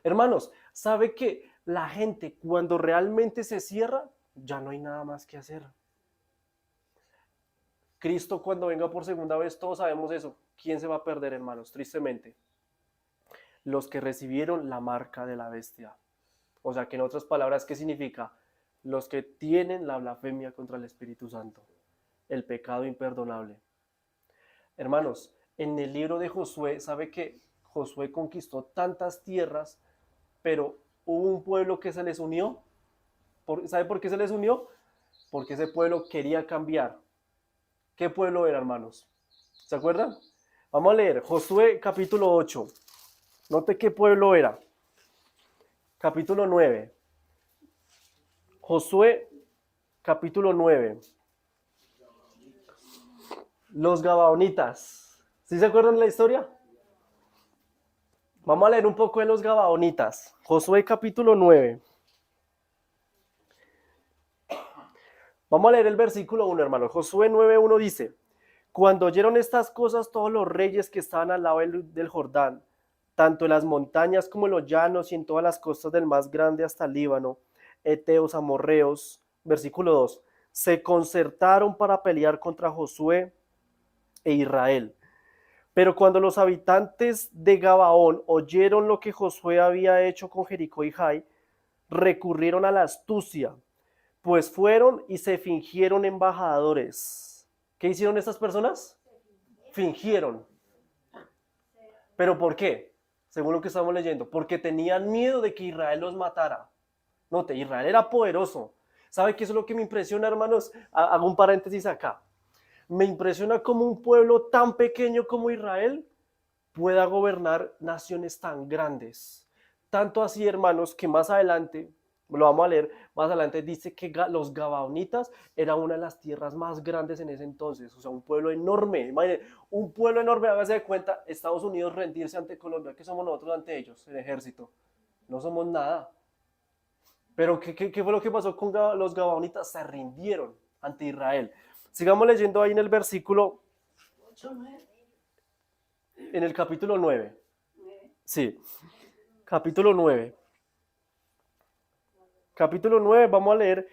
Hermanos, ¿sabe que la gente cuando realmente se cierra, ya no hay nada más que hacer? Cristo cuando venga por segunda vez, todos sabemos eso. ¿Quién se va a perder, hermanos? Tristemente, los que recibieron la marca de la bestia. O sea, que en otras palabras, ¿qué significa? Los que tienen la blasfemia contra el Espíritu Santo, el pecado imperdonable. Hermanos, en el libro de Josué, ¿sabe que Josué conquistó tantas tierras, pero hubo un pueblo que se les unió? ¿Sabe por qué se les unió? Porque ese pueblo quería cambiar. ¿Qué pueblo era, hermanos? ¿Se acuerdan? Vamos a leer Josué capítulo 8. Note qué pueblo era. Capítulo 9. Josué capítulo 9. Los Gabaonitas. ¿Sí se acuerdan de la historia? Vamos a leer un poco de los Gabaonitas. Josué capítulo 9. Vamos a leer el versículo 1, hermano. Josué 9:1 dice: Cuando oyeron estas cosas todos los reyes que estaban al lado del Jordán, tanto en las montañas como en los llanos y en todas las costas del más grande hasta el Líbano, heteos, amorreos, versículo 2, se concertaron para pelear contra Josué e Israel. Pero cuando los habitantes de Gabaón oyeron lo que Josué había hecho con Jericó y Jai, recurrieron a la astucia, pues fueron y se fingieron embajadores. ¿Qué hicieron estas personas? Fingieron. ¿Pero por qué? Según lo que estamos leyendo, porque tenían miedo de que Israel los matara. Note, Israel era poderoso. ¿Sabe qué es lo que me impresiona, hermanos? Hago un paréntesis acá. Me impresiona cómo un pueblo tan pequeño como Israel pueda gobernar naciones tan grandes. Tanto así, hermanos, que más adelante, lo vamos a leer, más adelante dice que los Gabaonitas era una de las tierras más grandes en ese entonces, o sea, un pueblo enorme. Imagínense, un pueblo enorme, hágase de cuenta, Estados Unidos rendirse ante Colombia, ¿qué somos nosotros ante ellos, el ejército? No somos nada. Pero ¿qué fue lo que pasó con los Gabaonitas? Se rindieron ante Israel. Sigamos leyendo ahí en el versículo, en el capítulo 9. Sí, capítulo 9. Capítulo 9, vamos a leer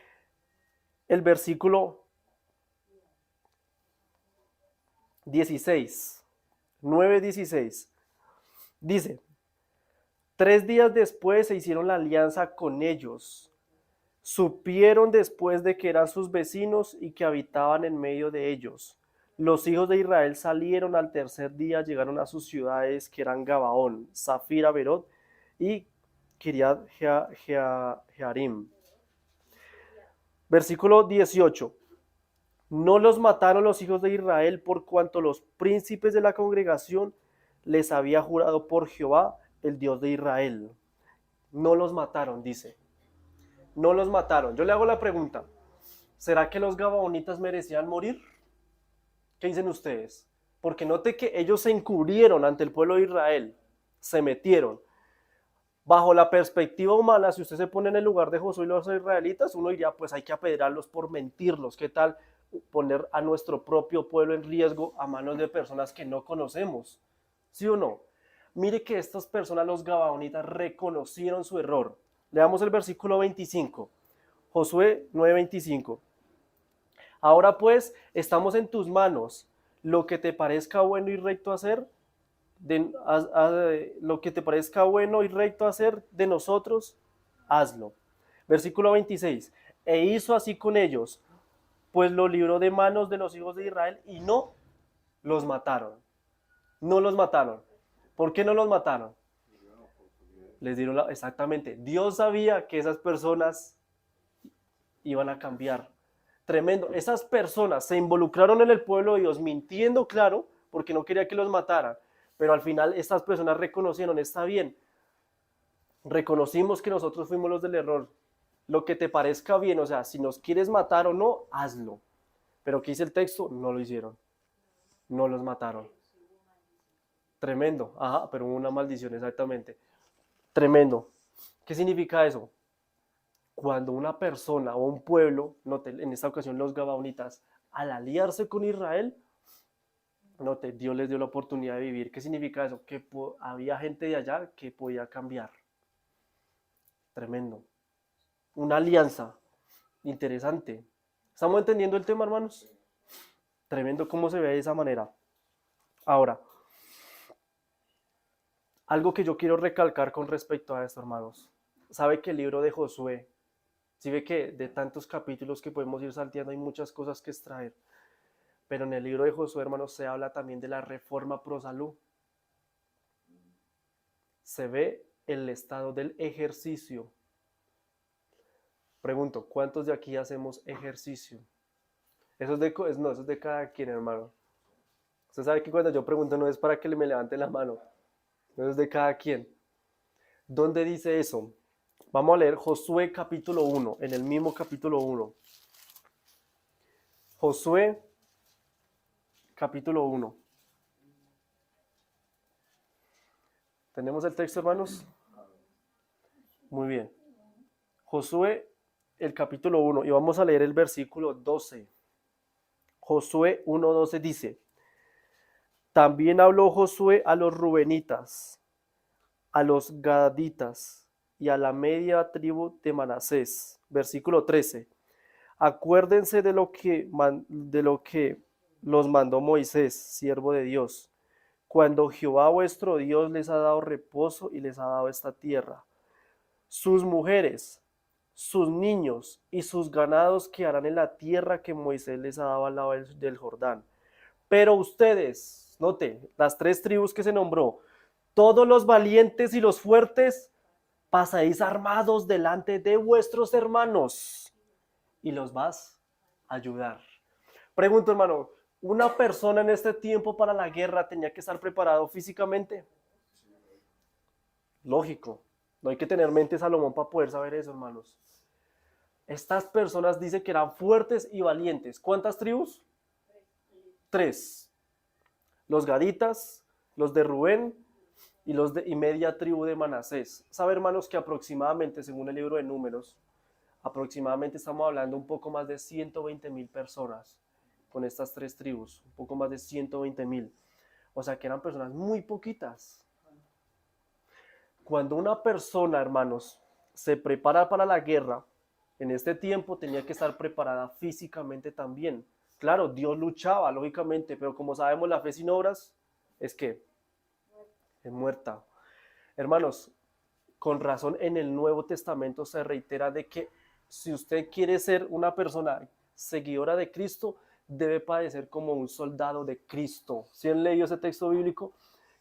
el versículo 16. 9:16. Dice, 3 días después se hicieron la alianza con ellos. Supieron después de que eran sus vecinos y que habitaban en medio de ellos. Los hijos de Israel salieron al tercer día, llegaron a sus ciudades que eran Gabaón, Zafira, Berot y Kiriat Jearim. Versículo 18. No los mataron los hijos de Israel por cuanto los príncipes de la congregación les había jurado por Jehová, el Dios de Israel. No los mataron, dice. No los mataron. Yo le hago la pregunta. ¿Será que los gabaonitas merecían morir? ¿Qué dicen ustedes? Porque note que ellos se encubrieron ante el pueblo de Israel. Se metieron. Bajo la perspectiva humana, si usted se pone en el lugar de Josué y los israelitas, uno diría, pues hay que apedrearlos por mentirlos. ¿Qué tal poner a nuestro propio pueblo en riesgo a manos de personas que no conocemos? ¿Sí o no? Mire que estas personas, los gabaonitas, reconocieron su error. Leamos el versículo 25. Josué 9:25. Ahora pues, estamos en tus manos. Lo que te parezca bueno y recto hacer, lo que te parezca bueno y recto hacer de nosotros, hazlo. Versículo 26. E hizo así con ellos, pues lo libró de manos de los hijos de Israel y no los mataron. No los mataron. ¿Por qué no los mataron? Les dieron exactamente. Dios sabía que esas personas iban a cambiar. Tremendo. Esas personas se involucraron en el pueblo de Dios mintiendo, claro, porque no quería que los mataran. Pero al final estas personas reconocieron, está bien, reconocimos que nosotros fuimos los del error. Lo que te parezca bien, o sea, si nos quieres matar o no, hazlo. Pero ¿qué dice el texto? No lo hicieron. No los mataron. Tremendo. Ajá, pero hubo una maldición, exactamente. Tremendo. ¿Qué significa eso? Cuando una persona o un pueblo, note, en esta ocasión los gabaonitas, al aliarse con Israel, note, Dios les dio la oportunidad de vivir. ¿Qué significa eso? Que había gente de allá que podía cambiar. Tremendo. Una alianza. Interesante. ¿Estamos entendiendo el tema, hermanos? Tremendo cómo se ve de esa manera. Ahora, algo que yo quiero recalcar con respecto a esto, hermanos. Sabe que el libro de Josué, si ve que de tantos capítulos que podemos ir salteando hay muchas cosas que extraer, pero en el libro de Josué, hermanos, se habla también de la reforma pro salud. Se ve el estado del ejercicio. Pregunto, ¿cuántos de aquí hacemos ejercicio? Eso es no, eso es de cada quien, hermano. Usted sabe que cuando yo pregunto no es para que me levante la mano, eso es de cada quien. ¿Dónde dice eso? Vamos a leer Josué capítulo 1, en el mismo capítulo 1. Josué capítulo 1. ¿Tenemos el texto, hermanos? Muy bien. Josué, el capítulo 1, y vamos a leer el versículo 12. Josué 1:12 dice, también habló Josué a los rubenitas, a los gaditas y a la media tribu de Manasés. Versículo 13. Acuérdense de lo que los mandó Moisés, siervo de Dios, cuando Jehová vuestro Dios les ha dado reposo y les ha dado esta tierra. Sus mujeres, sus niños y sus ganados quedarán en la tierra que Moisés les ha dado al lado del Jordán. Pero ustedes, note, las 3 tribus que se nombró, todos los valientes y los fuertes, pasáis armados delante de vuestros hermanos y los vas a ayudar. Pregunto, hermano, ¿una persona en este tiempo para la guerra tenía que estar preparado físicamente? Lógico. No hay que tener mente Salomón para poder saber eso, hermanos. Estas personas dicen que eran fuertes y valientes. ¿Cuántas tribus? 3. Los gaditas, los de Rubén y media tribu de Manasés. Sabe, hermanos, que aproximadamente, según el libro de Números, aproximadamente estamos hablando un poco más de 120,000 personas con estas 3 tribus, un poco más de 120,000. O sea que eran personas muy poquitas. Cuando una persona, hermanos, se prepara para la guerra, en este tiempo tenía que estar preparada físicamente también. Claro, Dios luchaba, lógicamente, pero como sabemos, la fe sin obras es que es muerta. Hermanos, con razón en el Nuevo Testamento se reitera de que si usted quiere ser una persona seguidora de Cristo, debe padecer como un soldado de Cristo. ¿Sí han leído ese texto bíblico?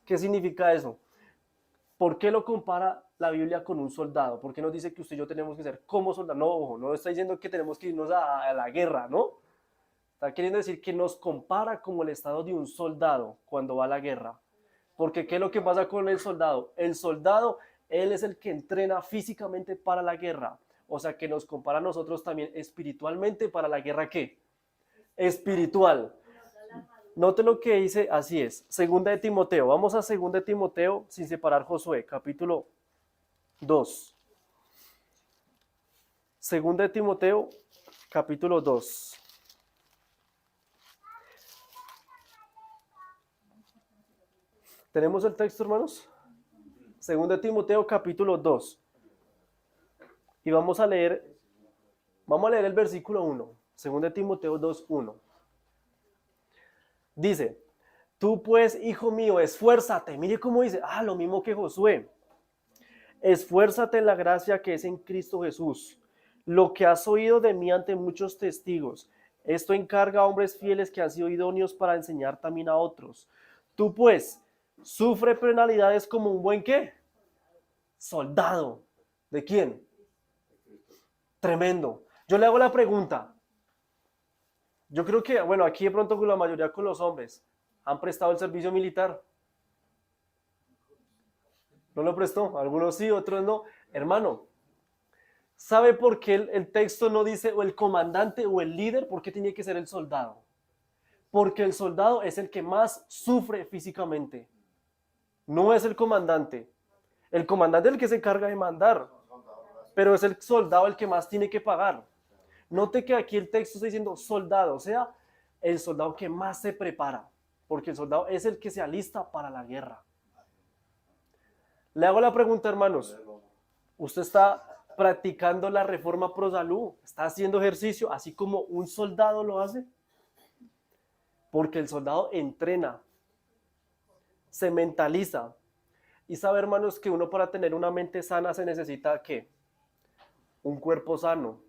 ¿Qué significa eso? ¿Por qué lo compara la Biblia con un soldado? ¿Por qué nos dice que usted y yo tenemos que ser como soldados? No, ojo, no está diciendo que tenemos que irnos a la guerra, ¿no? Está queriendo decir que nos compara como el estado de un soldado cuando va a la guerra. Porque ¿qué es lo que pasa con el soldado? El soldado, él es el que entrena físicamente para la guerra. O sea, que nos compara a nosotros también espiritualmente para la guerra, ¿qué? Espiritual. Note lo que dice, así es. Segunda de Timoteo. Vamos a Segunda de Timoteo sin separar Josué, capítulo 2. Segunda de Timoteo, capítulo 2. ¿Tenemos el texto, hermanos? Segunda de Timoteo, capítulo 2. Y vamos a leer el versículo 1. Segunda de Timoteo 2:1. Dice, tú pues, hijo mío, esfuérzate. Mire cómo dice, lo mismo que Josué. Esfuérzate en la gracia que es en Cristo Jesús. Lo que has oído de mí ante muchos testigos, esto encarga a hombres fieles que han sido idóneos para enseñar también a otros. Tú pues, sufre penalidades como un buen ¿qué? Soldado. ¿De quién? Tremendo. Yo le hago la pregunta. Yo creo que, bueno, aquí de pronto con la mayoría con los hombres, ¿han prestado el servicio militar? ¿No lo prestó? Algunos sí, otros no. Hermano, ¿sabe por qué el texto no dice o el comandante o el líder? ¿Por qué tiene que ser el soldado? Porque el soldado es el que más sufre físicamente. No es el comandante. El comandante es el que se encarga de mandar, pero es el soldado el que más tiene que pagar. Note que aquí el texto está diciendo soldado, o sea, el soldado que más se prepara, porque el soldado es el que se alista para la guerra. Le hago la pregunta, hermanos. ¿Usted está practicando la reforma pro salud? ¿Está haciendo ejercicio así como un soldado lo hace? Porque el soldado entrena, se mentaliza. Y sabe, hermanos, que uno para tener una mente sana se necesita ¿qué? Un cuerpo sano.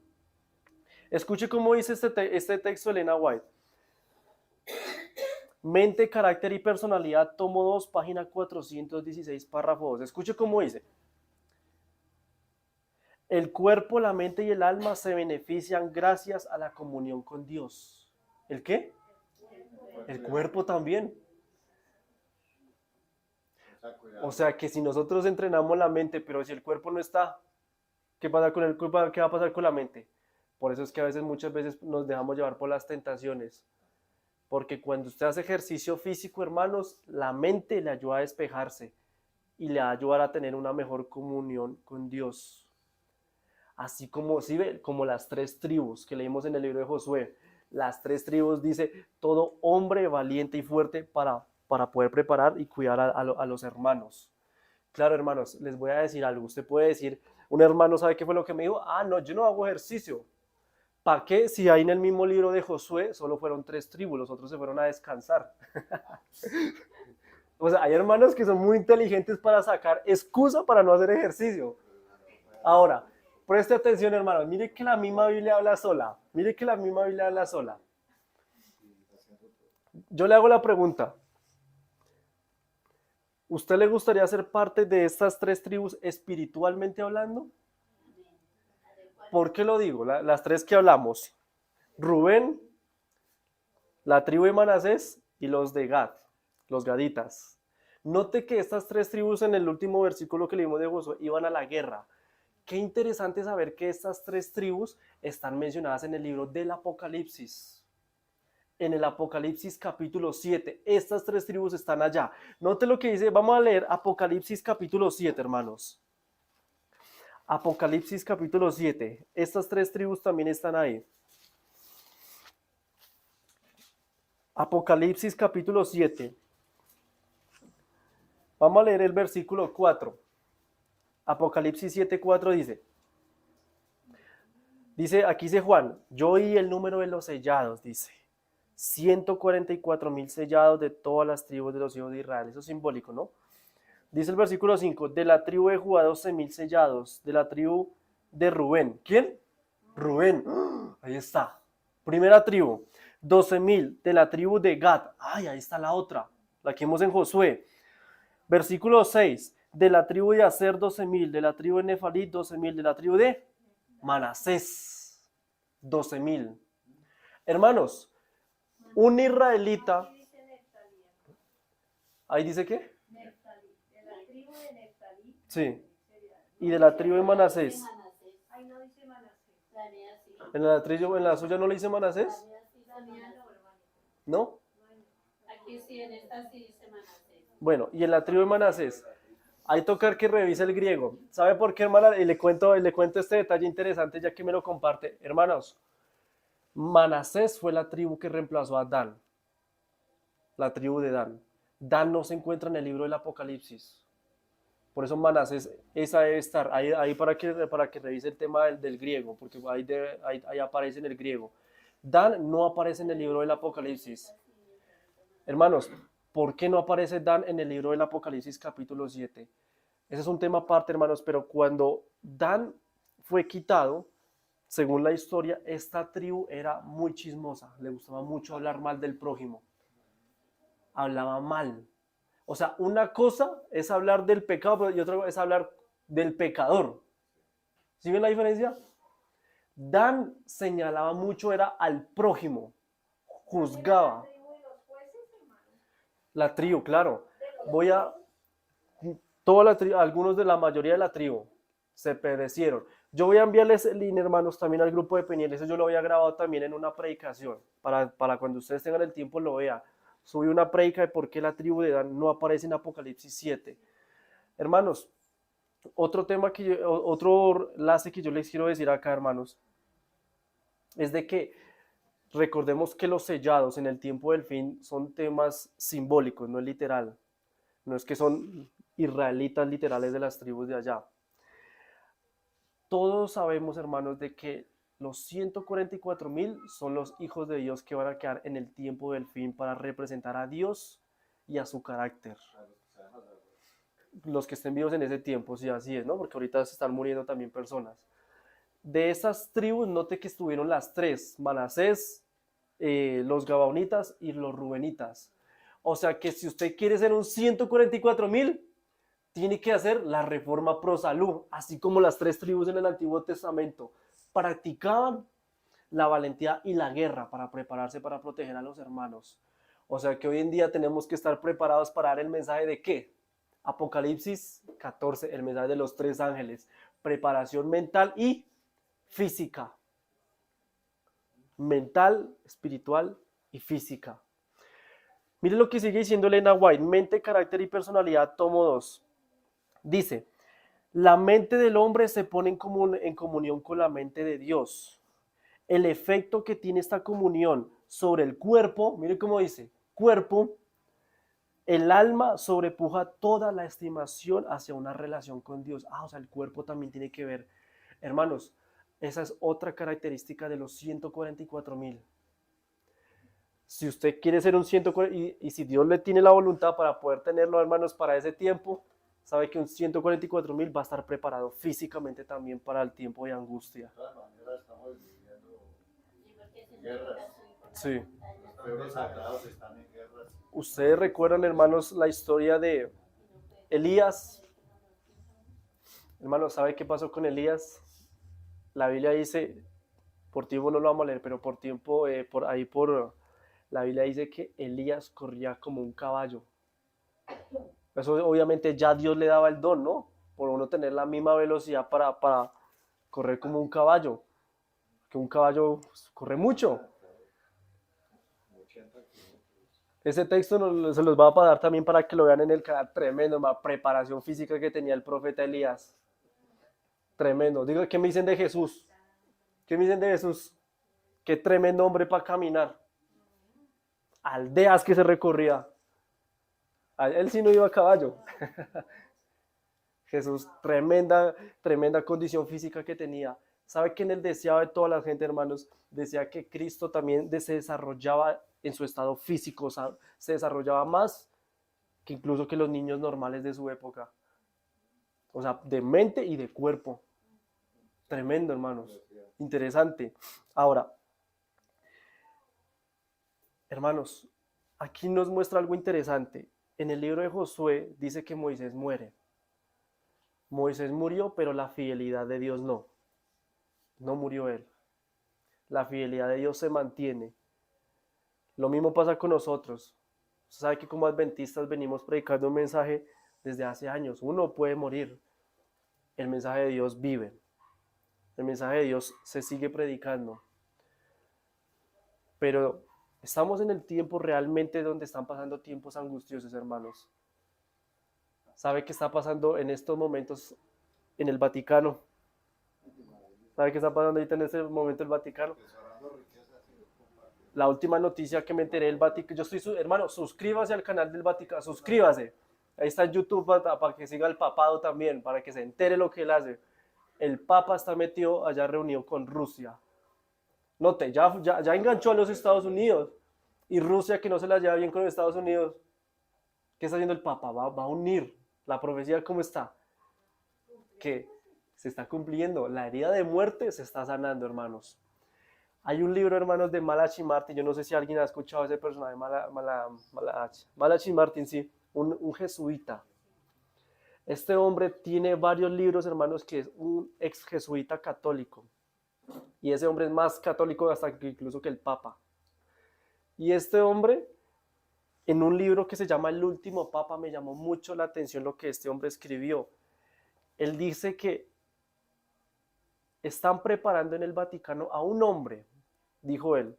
Escuche cómo dice este texto de Elena White. Mente, carácter y personalidad, tomo 2, página 416, párrafo 2. Escuche cómo dice. El cuerpo, la mente y el alma se benefician gracias a la comunión con Dios. ¿El qué? El cuerpo también. O sea que si nosotros entrenamos la mente, pero si el cuerpo no está, ¿qué pasa con el cuerpo? ¿Qué va a pasar con la mente? Por eso es que a veces, muchas veces nos dejamos llevar por las tentaciones. Porque cuando usted hace ejercicio físico, hermanos, la mente le ayuda a despejarse y le va a ayudar a tener una mejor comunión con Dios. Así como, ¿sí ve? Como las 3 tribus que leímos en el libro de Josué. Las 3 tribus dice, todo hombre valiente y fuerte para poder preparar y cuidar a los hermanos. Claro, hermanos, les voy a decir algo. Usted puede decir, un hermano sabe qué fue lo que me dijo. No, yo no hago ejercicio. ¿Para qué? Si ahí en el mismo libro de Josué solo fueron 3 tribus, los otros se fueron a descansar. O sea, hay hermanos que son muy inteligentes para sacar excusa para no hacer ejercicio. Ahora, preste atención, hermanos. Mire que la misma Biblia habla sola. Mire que la misma Biblia habla sola. Yo le hago la pregunta. ¿Usted le gustaría ser parte de estas tres tribus espiritualmente hablando? ¿Por qué lo digo? Las tres que hablamos. Rubén, la tribu de Manasés y los de Gad, los gaditas. Note que estas tres tribus en el último versículo que leímos de Josué iban a la guerra. Qué interesante saber que estas tres tribus están mencionadas en el libro del Apocalipsis. En el Apocalipsis capítulo 7. Estas tres tribus están allá. Note lo que dice, vamos a leer Apocalipsis capítulo 7, hermanos. Apocalipsis capítulo 7. Estas tres tribus también están ahí. Apocalipsis capítulo 7. Vamos a leer el versículo 4. Apocalipsis 7:4 dice, aquí dice Juan, yo oí el número de los sellados, dice, 144,000 sellados de todas las tribus de los hijos de Israel. Eso es simbólico, ¿no? Dice el versículo 5, de la tribu de Judá 12,000 sellados, de la tribu de Rubén. ¿Quién? Rubén. Ahí está. Primera tribu. 12,000 de la tribu de Gad. Ay, ahí está la otra, la que vimos en Josué. Versículo 6, de la tribu de Aser 12,000, de la tribu de Nefalit 12,000, de la tribu de Manasés 12,000. Hermanos, un israelita. ¿Ahí dice qué? De la tribu de Nefalit. Sí. Y de la tribu de Manasés. Ahí no dice Manasés. En la suya no le dice Manasés. ¿No? Aquí sí, en esta sí dice Manasés. Bueno, y en la tribu de Manasés. Hay tocar que revise el griego. ¿Sabe por qué, hermana? Y le cuento este detalle interesante ya que me lo comparte. Hermanos, Manasés fue la tribu que reemplazó a Dan. La tribu de Dan. Dan no se encuentra en el libro del Apocalipsis. Por eso Manasés, esa debe estar ahí para que revise el tema del griego, porque ahí aparece en el griego. Dan no aparece en el libro del Apocalipsis. Hermanos, ¿por qué no aparece Dan en el libro del Apocalipsis capítulo 7? Ese es un tema aparte, hermanos, pero cuando Dan fue quitado, según la historia, esta tribu era muy chismosa, le gustaba mucho hablar mal del prójimo. Hablaba mal. O sea, una cosa es hablar del pecado y otra es hablar del pecador. ¿Sí ven la diferencia? Dan señalaba mucho, era al prójimo, juzgaba. La tribu, claro. Algunos de la mayoría de la tribu se perecieron. Yo voy a enviarles el link, hermanos, también al grupo de Peniel. Eso yo lo había grabado también en una predicación, para cuando ustedes tengan el tiempo lo vean. Subí una predica de por qué la tribu de Dan no aparece en Apocalipsis 7. Hermanos, otro enlace que yo les quiero decir acá, hermanos, es de que recordemos que los sellados en el tiempo del fin son temas simbólicos, no es literal. No es que son israelitas literales de las tribus de allá. Todos sabemos, hermanos, de que los 144,000 son los hijos de Dios que van a quedar en el tiempo del fin para representar a Dios y a su carácter. Los que estén vivos en ese tiempo, sí, así es, ¿no? Porque ahorita se están muriendo también personas. De esas tribus, note que estuvieron las tres, Manasés, los Gabaonitas y los Rubenitas. O sea que si usted quiere ser un 144,000, tiene que hacer la reforma pro salud, así como las tres tribus en el Antiguo Testamento practicaban la valentía y la guerra para prepararse para proteger a los hermanos. O sea que hoy en día tenemos que estar preparados para dar el mensaje de ¿qué? Apocalipsis 14, el mensaje de los tres ángeles, preparación mental y física. Mental, espiritual y física. Mire lo que sigue diciendo Elena White, mente, carácter y personalidad, tomo 2. Dice, la mente del hombre se pone en comunión con la mente de Dios. El efecto que tiene esta comunión sobre el cuerpo, mire cómo dice, cuerpo, el alma sobrepuja toda la estimación hacia una relación con Dios. O sea, el cuerpo también tiene que ver. Hermanos, esa es otra característica de los 144,000. Si usted quiere ser un 140, y si Dios le tiene la voluntad para poder tenerlo, hermanos, para ese tiempo, sabe que un 144.000 va a estar preparado físicamente también para el tiempo de angustia. De todas maneras estamos viviendo guerras. Sí. Los pueblos sagrados están en guerras. Ustedes recuerdan, hermanos, la historia de Elías. Hermanos, ¿sabe qué pasó con Elías? La Biblia dice, por tiempo no lo vamos a leer, pero por tiempo, la Biblia dice que Elías corría como un caballo. Eso obviamente ya Dios le daba el don, ¿no? Por uno tener la misma velocidad para correr como un caballo. Que un caballo pues, corre mucho. 80 kilómetros. Ese texto se los va a dar también para que lo vean en el canal. Tremendo, la preparación física que tenía el profeta Elías. Tremendo. Digo, ¿qué me dicen de Jesús? ¿Qué me dicen de Jesús? Qué tremendo hombre para caminar. Aldeas que se recorría. Él sí no iba a caballo. Jesús, tremenda condición física que tenía. ¿Sabe que en el deseado de toda la gente, hermanos, decía que Cristo también se desarrollaba en su estado físico, o sea, se desarrollaba más que incluso que los niños normales de su época? O sea, de mente y de cuerpo. Tremendo, hermanos. Interesante. Ahora, hermanos, aquí nos muestra algo interesante. En el libro de Josué dice que Moisés muere. Moisés murió, pero la fidelidad de Dios no. No murió él. La fidelidad de Dios se mantiene. Lo mismo pasa con nosotros. Usted sabe que como adventistas venimos predicando un mensaje desde hace años. Uno puede morir. El mensaje de Dios vive. El mensaje de Dios se sigue predicando. Pero estamos en el tiempo realmente donde están pasando tiempos angustiosos, hermanos. ¿Sabe qué está pasando en estos momentos en el Vaticano? ¿Sabe qué está pasando ahorita en este momento el Vaticano? La última noticia que me enteré del Vaticano, yo estoy, hermano, suscríbase al canal del Vaticano, suscríbase. Ahí está en YouTube para que siga el papado también, para que se entere lo que él hace. El Papa está metido allá reunido con Rusia. Note, ya enganchó a los Estados Unidos. Y Rusia, que no se la lleva bien con los Estados Unidos. ¿Qué está haciendo el Papa? Va a unir. La profecía, ¿cómo está? Que se está cumpliendo. La herida de muerte se está sanando, hermanos. Hay un libro, hermanos, de Malachi Martin. Yo no sé si alguien ha escuchado a ese personaje, Malachi Martin, sí, un jesuita. Este hombre tiene varios libros, hermanos, que es un ex jesuita católico. Y ese hombre es más católico hasta que incluso que el Papa. Y este hombre, en un libro que se llama El último Papa, me llamó mucho la atención lo que este hombre escribió. Él dice que están preparando en el Vaticano a un hombre, dijo él,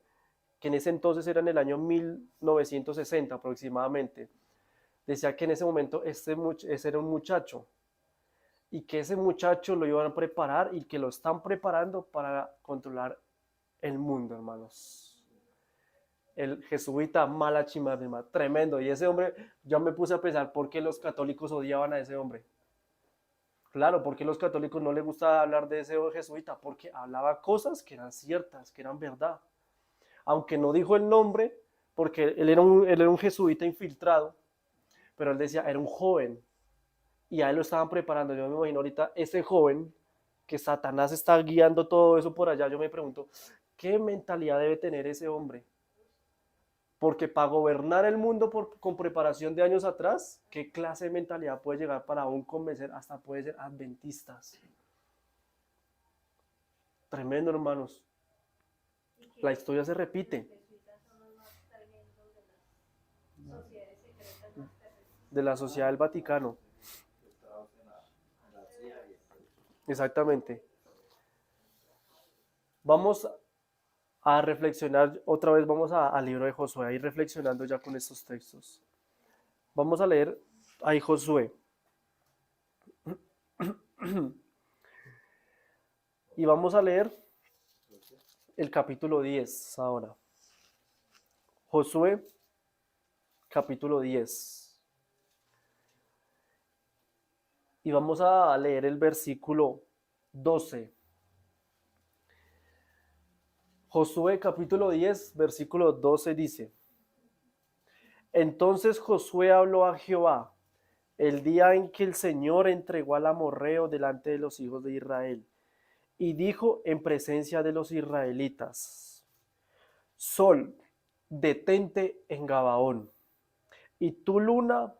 que en ese entonces era en el año 1960 aproximadamente. Decía que en ese momento ese era un muchacho y que ese muchacho lo iban a preparar y que lo están preparando para controlar el mundo, hermanos. El jesuita Malachi Martin, tremendo. Y ese hombre, yo me puse a pensar por qué los católicos odiaban a ese hombre. Claro, porque los católicos no les gustaba hablar de ese jesuita, porque hablaba cosas que eran ciertas, que eran verdad. Aunque no dijo el nombre, porque él era un jesuita infiltrado, pero él decía, era un joven, y a él lo estaban preparando. Yo me imagino ahorita ese joven, que Satanás está guiando todo eso por allá, yo me pregunto, ¿qué mentalidad debe tener ese hombre? Porque para gobernar el mundo con preparación de años atrás, ¿qué clase de mentalidad puede llegar para aún convencer? Hasta puede ser adventistas. Tremendo, hermanos. La historia se repite. De la Sociedad del Vaticano. Exactamente. Vamos a reflexionar, otra vez vamos al libro de Josué, a ir reflexionando ya con estos textos. Vamos a leer ahí Josué. Y vamos a leer el capítulo 10 ahora. Josué, capítulo 10. Y vamos a leer el versículo 12. Josué capítulo 10, versículo 12 dice, Entonces Josué habló a Jehová el día en que el Señor entregó al amorreo delante de los hijos de Israel, y dijo en presencia de los israelitas: Sol, detente en Gabaón, y tu luna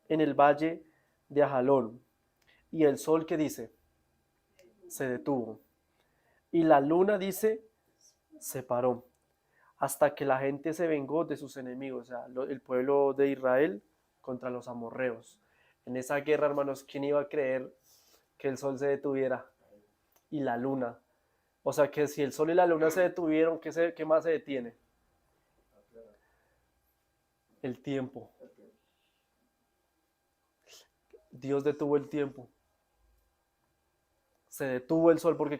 en el valle de Ajalón. Y el sol, ¿qué dice? Se detuvo. Y la luna, dice, se paró, hasta que la gente se vengó de sus enemigos, o sea, el pueblo de Israel contra los amorreos. En esa guerra, hermanos, ¿quién iba a creer que el sol se detuviera? Y la luna. O sea que si el sol y la luna se detuvieron, ¿qué más se detiene? El tiempo. Dios detuvo el tiempo. Se detuvo el sol, porque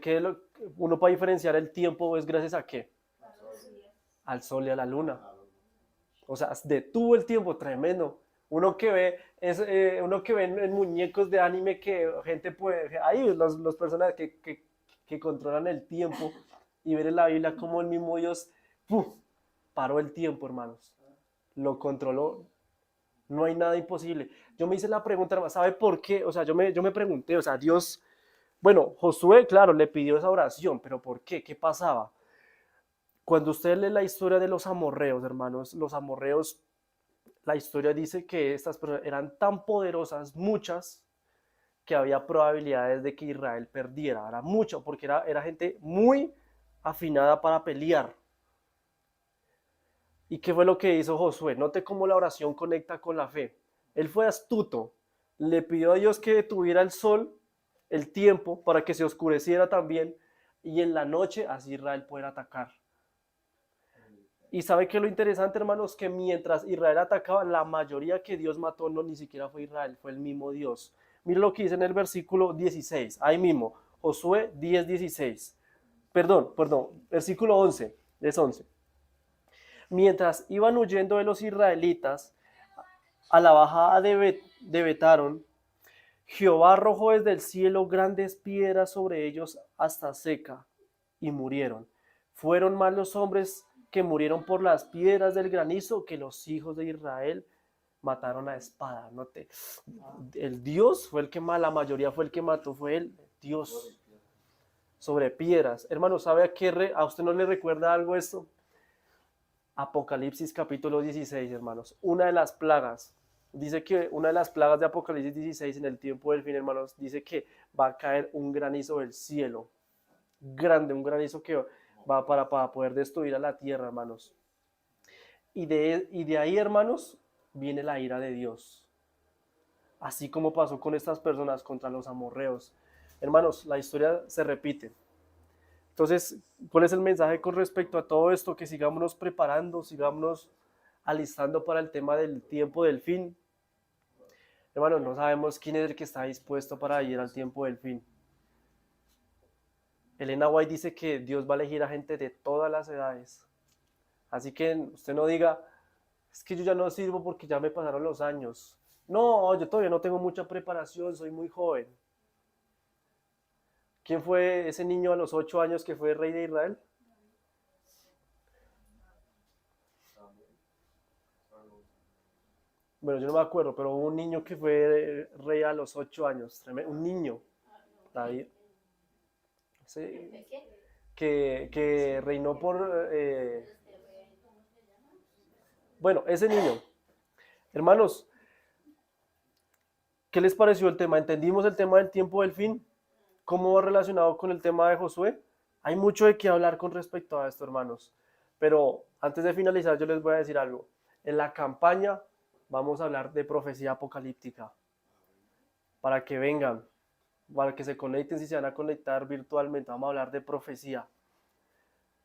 uno para diferenciar el tiempo es gracias a qué? Al sol y a la luna. O sea, detuvo el tiempo, tremendo. Uno que ve en muñecos de anime que gente puede, ahí los personajes que controlan el tiempo, y ver en la Biblia cómo el mismo Dios ¡puf! Paró el tiempo, hermanos. Lo controló. No hay nada imposible. Yo me hice la pregunta, hermano, ¿sabe por qué? O sea, yo me pregunté, o sea, Dios, bueno, Josué, claro, le pidió esa oración, pero ¿por qué? ¿Qué pasaba? Cuando usted lee la historia de los amorreos, hermanos, los amorreos, la historia dice que estas personas eran tan poderosas, muchas, que había probabilidades de que Israel perdiera. Era mucho, porque era gente muy afinada para pelear. ¿Y qué fue lo que hizo Josué? Note cómo la oración conecta con la fe. Él fue astuto, le pidió a Dios que detuviera el sol, el tiempo, para que se oscureciera también, y en la noche así Israel pudiera atacar. Y sabe que lo interesante, hermanos, que mientras Israel atacaba, la mayoría que Dios mató no ni siquiera fue Israel, fue el mismo Dios. Mire lo que dice en el versículo 16, ahí mismo, Josué 10:16. Perdón, versículo 11, es 11. Mientras iban huyendo de los israelitas a la bajada de Betarón, Jehová arrojó desde el cielo grandes piedras sobre ellos hasta seca, y murieron. Fueron más los hombres que murieron por las piedras del granizo que los hijos de Israel mataron a espada. Note, el Dios fue el que más, la mayoría fue el que mató, fue el Dios sobre piedras. Hermano, ¿sabe a usted no le recuerda algo esto? Apocalipsis capítulo 16, hermanos. Una de las plagas, dice que una de las plagas de Apocalipsis 16 en el tiempo del fin, hermanos, dice que va a caer un granizo del cielo. Grande, un granizo que va para poder destruir a la tierra, hermanos. Y de ahí, hermanos, viene la ira de Dios. Así como pasó con estas personas contra los amorreos. Hermanos, la historia se repite. Entonces, ¿cuál es el mensaje con respecto a todo esto? Que sigámonos preparando, sigámonos alistando para el tema del tiempo del fin. Hermanos, no sabemos quién es el que está dispuesto para ir al tiempo del fin. Elena White dice que Dios va a elegir a gente de todas las edades. Así que usted no diga, es que yo ya no sirvo porque ya me pasaron los años. No, yo todavía no tengo mucha preparación, soy muy joven. ¿Quién fue ese niño a los 8 años que fue rey de Israel? Bueno, yo no me acuerdo, pero hubo un niño que fue rey a los 8 años. Un niño, David. Sí, que reinó por... bueno, ese niño. Hermanos, ¿qué les pareció el tema? ¿Entendimos el tema del tiempo del fin? ¿Cómo va relacionado con el tema de Josué? Hay mucho de qué hablar con respecto a esto, hermanos. Pero antes de finalizar, yo les voy a decir algo. En la campaña vamos a hablar de profecía apocalíptica. Para que vengan, para que se conecten si se van a conectar virtualmente. Vamos a hablar de profecía.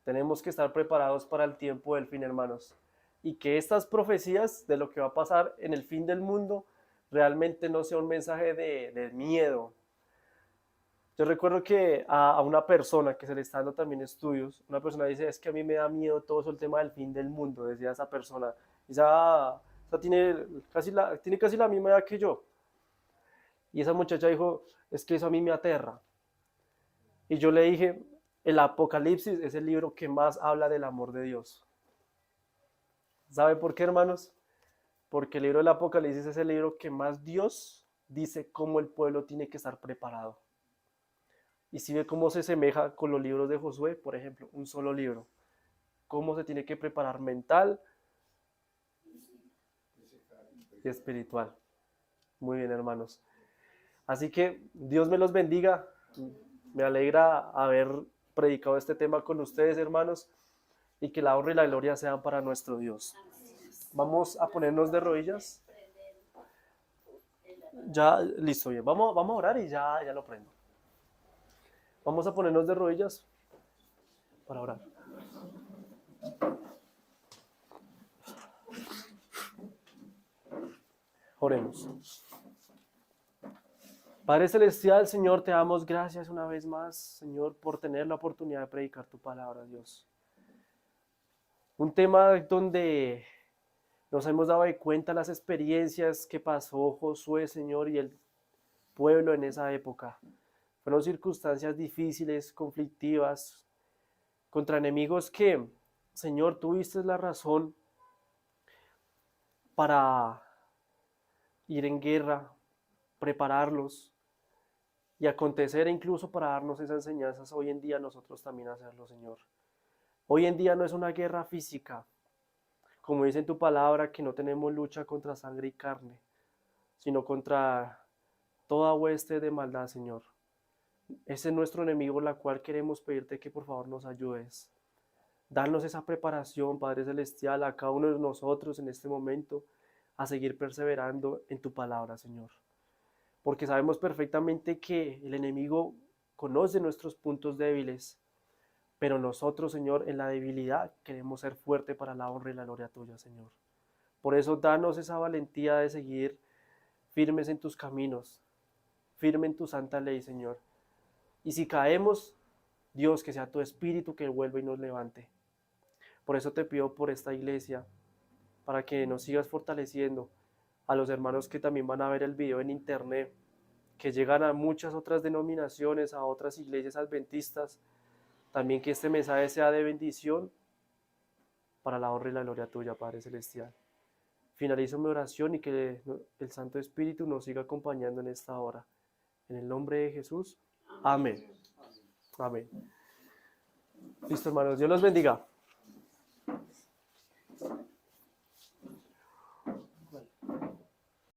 Tenemos que estar preparados para el tiempo del fin, hermanos. Y que estas profecías de lo que va a pasar en el fin del mundo realmente no sea un mensaje de miedo. Yo recuerdo que a una persona que se le está dando también estudios, una persona dice, es que a mí me da miedo todo eso, el tema del fin del mundo, decía esa persona. Esa tiene casi la misma edad que yo. Y esa muchacha dijo, es que eso a mí me aterra. Y yo le dije, el Apocalipsis es el libro que más habla del amor de Dios. ¿Sabe por qué, hermanos? porque el libro del Apocalipsis es el libro que más Dios dice cómo el pueblo tiene que estar preparado. Y si ve cómo se asemeja con los libros de Josué, por ejemplo, un solo libro, cómo se tiene que preparar mental y espiritual. Muy bien, hermanos. Así que Dios me los bendiga. Me alegra haber predicado este tema con ustedes, hermanos, y que la honra y la gloria sean para nuestro Dios. Vamos a ponernos de rodillas. Ya, listo, bien. Vamos a orar y ya lo prendo. Vamos a ponernos de rodillas para orar. Oremos. Padre Celestial, Señor, te damos gracias una vez más, Señor, por tener la oportunidad de predicar tu palabra, Dios. Un tema donde nos hemos dado de cuenta las experiencias que pasó Josué, Señor, y el pueblo en esa época. Fueron circunstancias difíciles, conflictivas, contra enemigos que, Señor, tuviste la razón para ir en guerra, prepararlos y acontecer incluso para darnos esas enseñanzas hoy en día nosotros también hacerlo, Señor. Hoy en día no es una guerra física, como dice en tu palabra, que no tenemos lucha contra sangre y carne, sino contra toda hueste de maldad, Señor. Ese es nuestro enemigo, la cual queremos pedirte que por favor nos ayudes. Darnos esa preparación, Padre Celestial, a cada uno de nosotros en este momento, a seguir perseverando en tu palabra, Señor. Porque sabemos perfectamente que el enemigo conoce nuestros puntos débiles, pero nosotros, Señor, en la debilidad queremos ser fuertes para la honra y la gloria tuya, Señor. Por eso danos esa valentía de seguir firmes en tus caminos, firme en tu santa ley, Señor. Y si caemos, Dios, que sea tu espíritu que vuelva y nos levante. Por eso te pido por esta iglesia, para que nos sigas fortaleciendo, a los hermanos que también van a ver el video en internet, que llegan a muchas otras denominaciones, a otras iglesias adventistas, también que este mensaje sea de bendición para la honra y la gloria tuya, Padre Celestial. Finalizo mi oración y que el Santo Espíritu nos siga acompañando en esta hora. En el nombre de Jesús, amén. Amén. Listo, hermanos, Dios los bendiga.